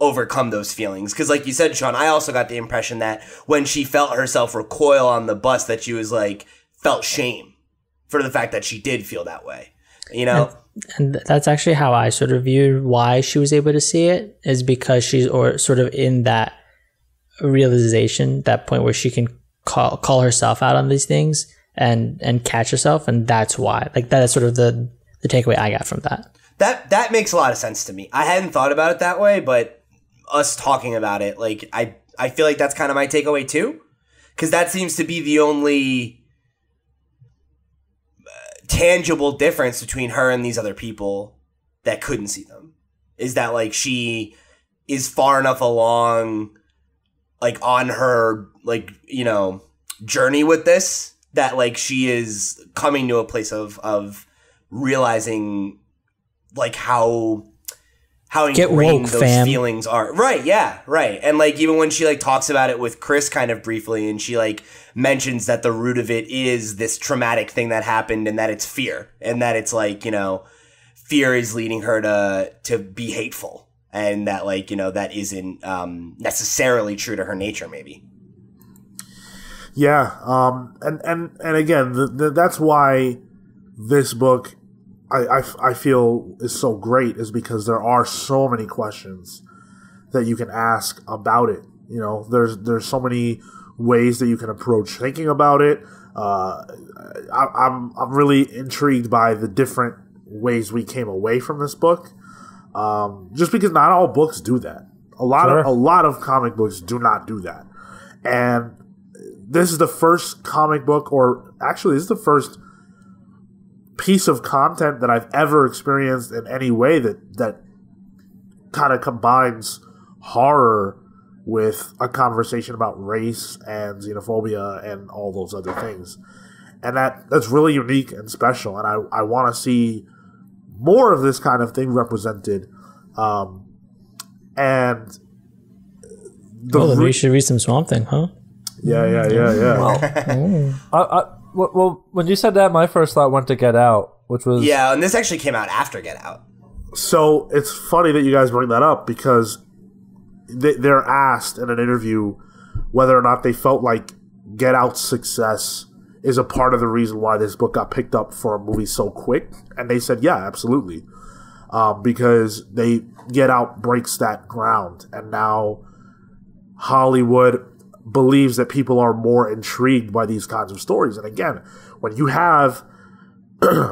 overcome those feelings. Because, like you said, Sean, I also got the impression that when she felt herself recoil on the bus, that she was, like, felt shame for the fact that she did feel that way. You know, and that's actually how I sort of viewed why she was able to see it, is because she's or sort of in that realization, that point where she can call herself out on these things and catch herself, and that's why. Like, that is sort of the takeaway I got from that. That makes a lot of sense to me. I hadn't thought about it that way, but us talking about it, like, I feel like that's kind of my takeaway too, because that seems to be the only tangible difference between her and these other people that couldn't see them, is that like she is far enough along, like on her, like, you know, journey with this, that like she is coming to a place of realizing like how ingrained those feelings are. Right, yeah, right. And like even when she like talks about it with Chris kind of briefly, and she like mentions that the root of it is this traumatic thing that happened, and that it's fear, and that it's like, you know, fear is leading her to be hateful, and that like, you know, that isn't necessarily true to her nature maybe. Yeah, and again, that's why this book I feel is so great, is because there are so many questions that you can ask about it. You know, there's so many ways that you can approach thinking about it. I'm really intrigued by the different ways we came away from this book. Just because not all books do that. A lot of comic books do not do that. And this is the first comic book, or actually this is the first piece of content that I've ever experienced in any way that kind of combines horror with a conversation about race and xenophobia and all those other things. And that's really unique and special, and I want to see more of this kind of thing represented. And then we should read some Swamp Thing, huh? Yeah. Well, when you said that, my first thought went to Get Out, which was... Yeah, and this actually came out after Get Out. So it's funny that you guys bring that up, because they're asked in an interview whether or not they felt like Get Out's success is a part of the reason why this book got picked up for a movie so quick. And they said, yeah, absolutely. Because Get Out breaks that ground. And now Hollywood believes that people are more intrigued by these kinds of stories. And again, when you have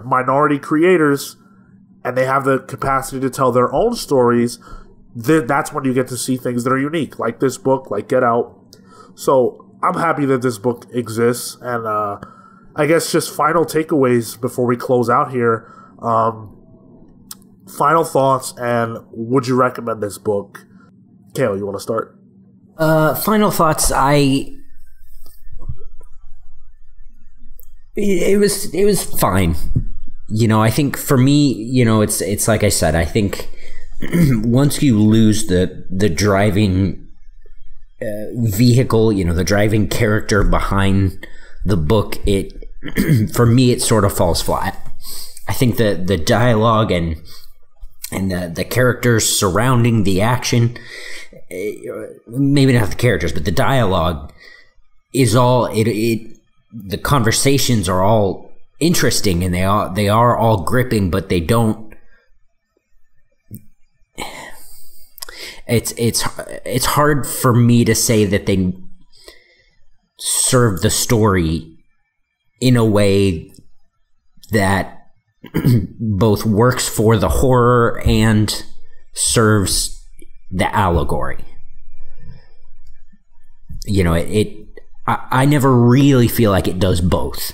minority creators and they have the capacity to tell their own stories, that's when you get to see things that are unique, like this book, like Get Out. So I'm happy that this book exists. And I guess just final takeaways before we close out here. Final thoughts, and would you recommend this book? Kale, you want to start? Final thoughts. It was fine. You know, I think for me, you know, it's like I said, I think once you lose the driving vehicle, you know, the driving character behind the book, for me, it sort of falls flat. I think the dialogue and the characters surrounding the action, maybe not the characters, but the dialogue is all the conversations are all interesting, and they are all gripping, but they don't. It's hard for me to say that they serve the story in a way that both works for the horror and serves the allegory. You know, I never really feel like it does both.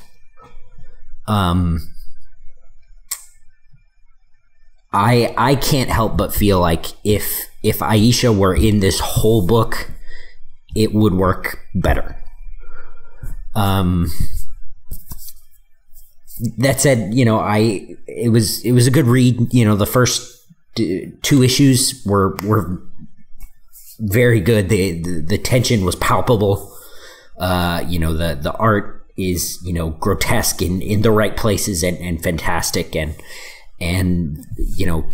I can't help but feel like if Aisha were in this whole book, it would work better. That said, it was a good read. The first 2 issues were very good. The tension was palpable. The art is grotesque in the right places and fantastic, and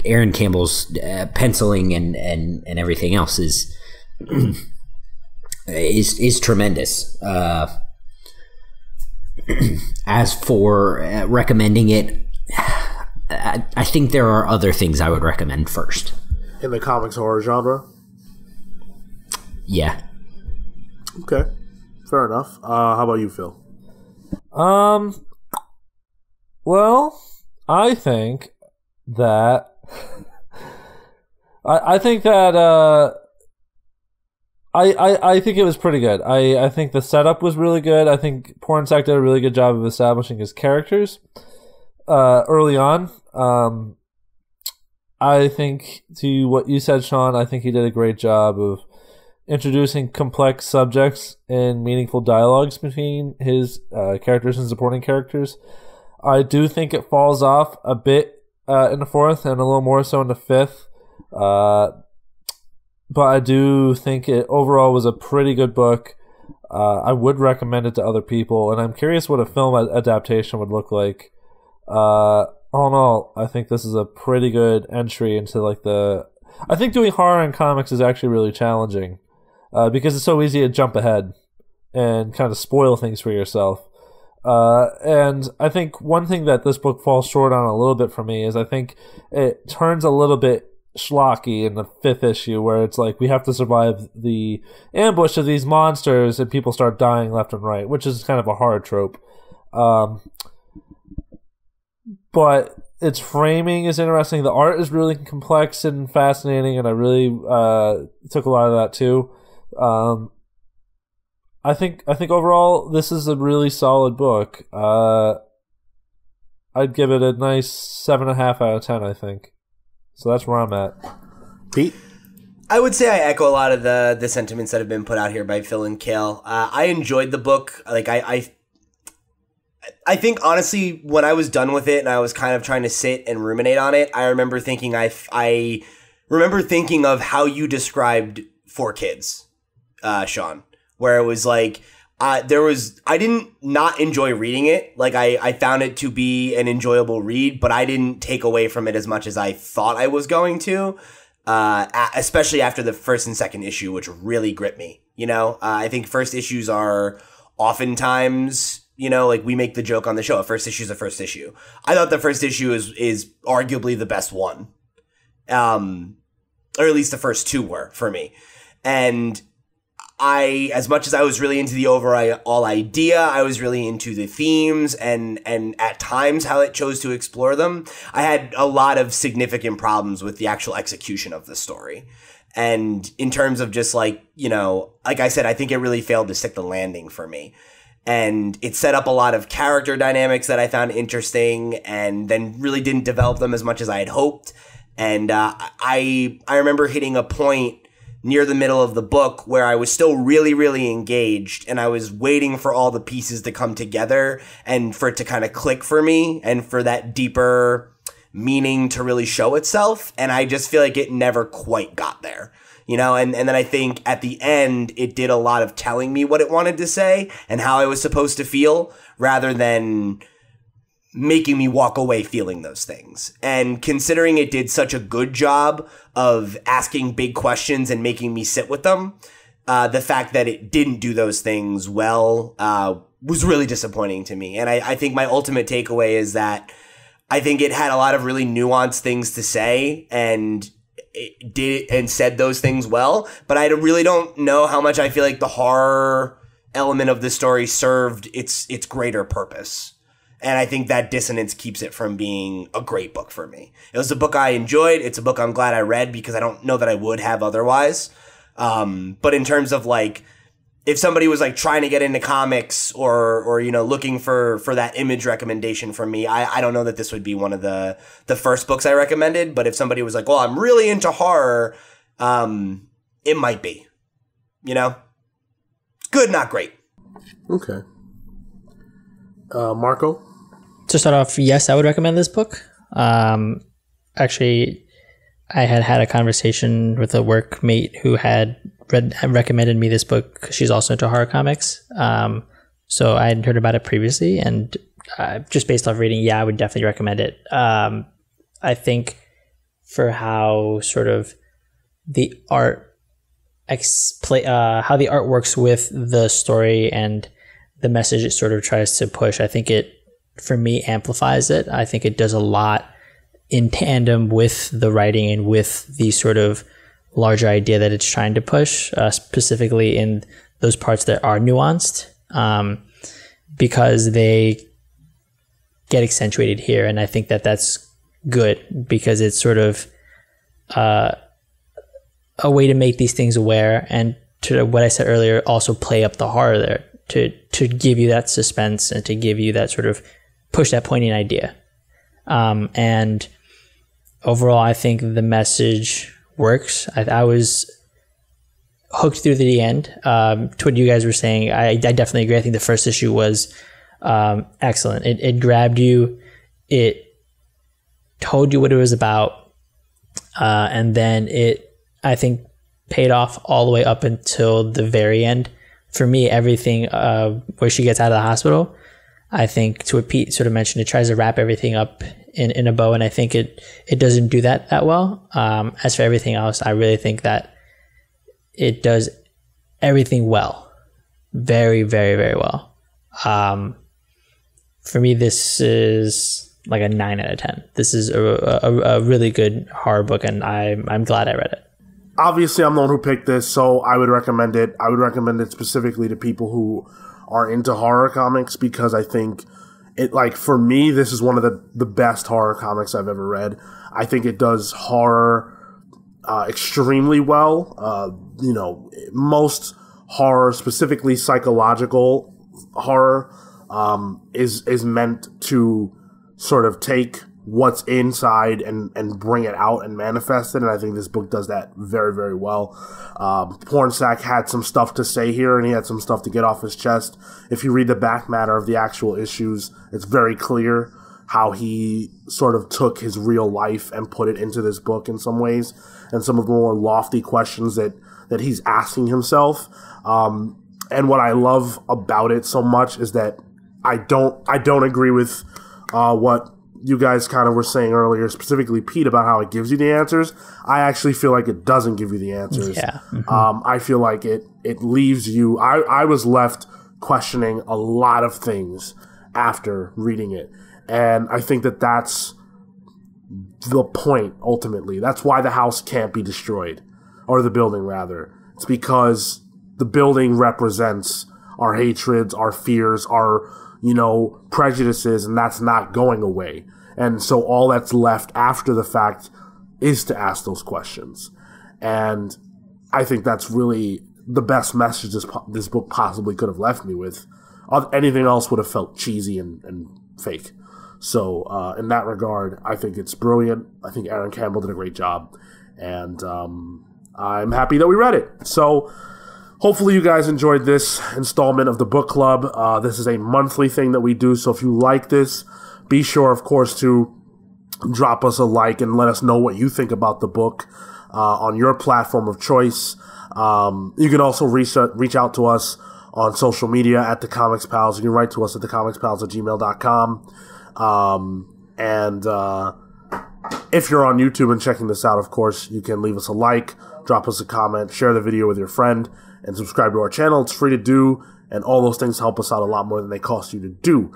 Aaron Campbell's penciling and everything else is tremendous. As for recommending it, I think there are other things I would recommend first. In the comics horror genre? Yeah. Okay. Fair enough. How about you, Phil? Well, I think that I think that I think it was pretty good. I think the setup was really good. I think Pornsack did a really good job of establishing his characters early on. I think, to what you said, Sean, I think he did a great job of introducing complex subjects and meaningful dialogues between his characters and supporting characters. I do think it falls off a bit in the 4th and a little more so in the 5th. But I do think it overall was a pretty good book. I would recommend it to other people, and I'm curious what a film adaptation would look like. All in all, I think this is a pretty good entry into I think doing horror in comics is actually really challenging because it's so easy to jump ahead and kind of spoil things for yourself. And I think one thing that this book falls short on a little bit for me is I think it turns a little bit schlocky in the 5th issue, where it's like we have to survive the ambush of these monsters and people start dying left and right, which is kind of a horror trope. But its framing is interesting. The art is really complex and fascinating, and I really took a lot of that too. I think overall this is a really solid book. I'd give it a nice 7.5 out of 10, I think. So that's where I'm at. Pete? I would say I echo a lot of the sentiments that have been put out here by Phil and Kale. I enjoyed the book. Like I think honestly, when I was done with it and I was kind of trying to sit and ruminate on it, I remember thinking I remember thinking of how you described 4Kids, Sean, where it was like I didn't not enjoy reading it. Like I found it to be an enjoyable read, but I didn't take away from it as much as I thought I was going to. Especially after the 1st and 2nd issue, which really gripped me. I think first issues are oftentimes, like we make the joke on the show, a first issue is a first issue. I thought the first issue is arguably the best one. Or at least the first 2 were for me. And as much as I was really into the overall idea, I was really into the themes and at times how it chose to explore them. I had a lot of significant problems with the actual execution of the story. And in terms of just like I said, I think it really failed to stick the landing for me. And it set up a lot of character dynamics that I found interesting and then really didn't develop them as much as I had hoped. And I remember hitting a point near the middle of the book where I was still really, really engaged and I was waiting for all the pieces to come together and for it to kind of click for me and for that deeper meaning to really show itself. And I just feel like it never quite got there, and then I think at the end, it did a lot of telling me what it wanted to say and how I was supposed to feel rather than making me walk away feeling those things. And considering it did such a good job of asking big questions and making me sit with them, the fact that it didn't do those things well was really disappointing to me. And I think my ultimate takeaway is that I think it had a lot of really nuanced things to say and it did and said those things well, but I really don't know how much I feel like the horror element of the story served its greater purpose. And I think that dissonance keeps it from being a great book for me. It was a book I enjoyed. It's a book I'm glad I read because I don't know that I would have otherwise. But in terms of like if somebody was like trying to get into comics or you know, looking for that image recommendation from me, I don't know that this would be one of the first books I recommended. But if somebody was like, well, I'm really into horror, it might be, you know, good, not great. Okay. Marco? To start off, yes, I would recommend this book. Actually, I had a conversation with a workmate who had recommended me this book because she's also into horror comics. So I had heard about it previously, and just based off reading, yeah, I would definitely recommend it. I think for how sort of the art how the art works with the story and the message it sort of tries to push, I think it, for me, amplifies it. I think it does a lot in tandem with the writing and with the sort of larger idea that it's trying to push, specifically in those parts that are nuanced, because they get accentuated here. And I think that that's good because it's sort of a way to make these things aware, and to what I said earlier, also play up the horror there to give you that suspense and to give you that sort of push that poignant idea. And overall, I think the message works. I was hooked through the end. To what you guys were saying, I definitely agree. I think the first issue was excellent. It grabbed you. It told you what it was about. And then it, I think, paid off all the way up until the very end. For me, everything where she gets out of the hospital, I think, to what Pete sort of mentioned, it tries to wrap everything up in a bow, and I think it doesn't do that well. As for everything else, I really think that it does everything well. Very, very, very well. For me, this is like a 9 out of 10. This is a really good horror book, and I'm glad I read it. Obviously, I'm the one who picked this, so I would recommend it. I would recommend it specifically to people who are into horror comics, because I think it, like, for me, this is one of the best horror comics I've ever read. I think it does horror extremely well. You know, most horror, specifically psychological horror, is meant to sort of take what's inside and bring it out and manifest it, and I think this book does that very, very well. Pornsack had some stuff to say here, and he had some stuff to get off his chest. If you read the back matter of the actual issues, it's very clear how he sort of took his real life and put it into this book in some ways, and some of the more lofty questions that he's asking himself. And what I love about it so much is that I don't agree with what you guys kind of were saying earlier, specifically Pete, about how it gives you the answers. I actually feel like it doesn't give you the answers. Yeah. Mm-hmm. I feel like it leaves you. I was left questioning a lot of things after reading it, and I think that that's the point. Ultimately, that's why the house can't be destroyed, or the building rather. It's because the building represents our hatreds, our fears, our prejudices, and that's not going away. And so all that's left after the fact is to ask those questions. And I think that's really the best message this book possibly could have left me with. Anything else would have felt cheesy and fake. So in that regard, I think it's brilliant. I think Aaron Campbell did a great job. And I'm happy that we read it. So hopefully you guys enjoyed this installment of the book club. This is a monthly thing that we do, so if you like this, be sure, of course, to drop us a like and let us know what you think about the book on your platform of choice. You can also reach out to us on social media at The Comics Pals. You can write to us at thecomicspals@gmail.com. And if you're on YouTube and checking this out, of course, you can leave us a like, drop us a comment, share the video with your friend, and subscribe to our channel. It's free to do, and all those things help us out a lot more than they cost you to do.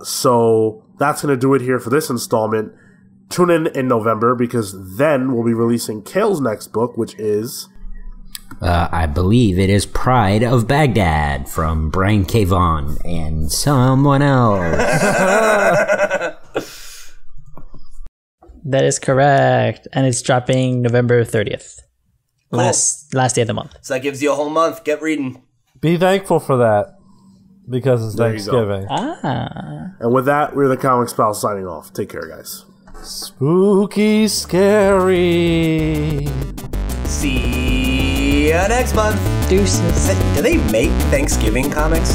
So that's going to do it here for this installment. Tune in November, because then we'll be releasing Kale's next book, which is... I believe it is Pride of Baghdad from Brian K. Vaughan and someone else. That is correct. And it's dropping November 30th. Cool. Last day of the month. So that gives you a whole month. Get reading. Be thankful for that because it's There you go. Thanksgiving. And with that, we're the Comics Pals signing off. Take care, guys. Spooky, scary. See ya next month. Deuces. Do they make Thanksgiving comics?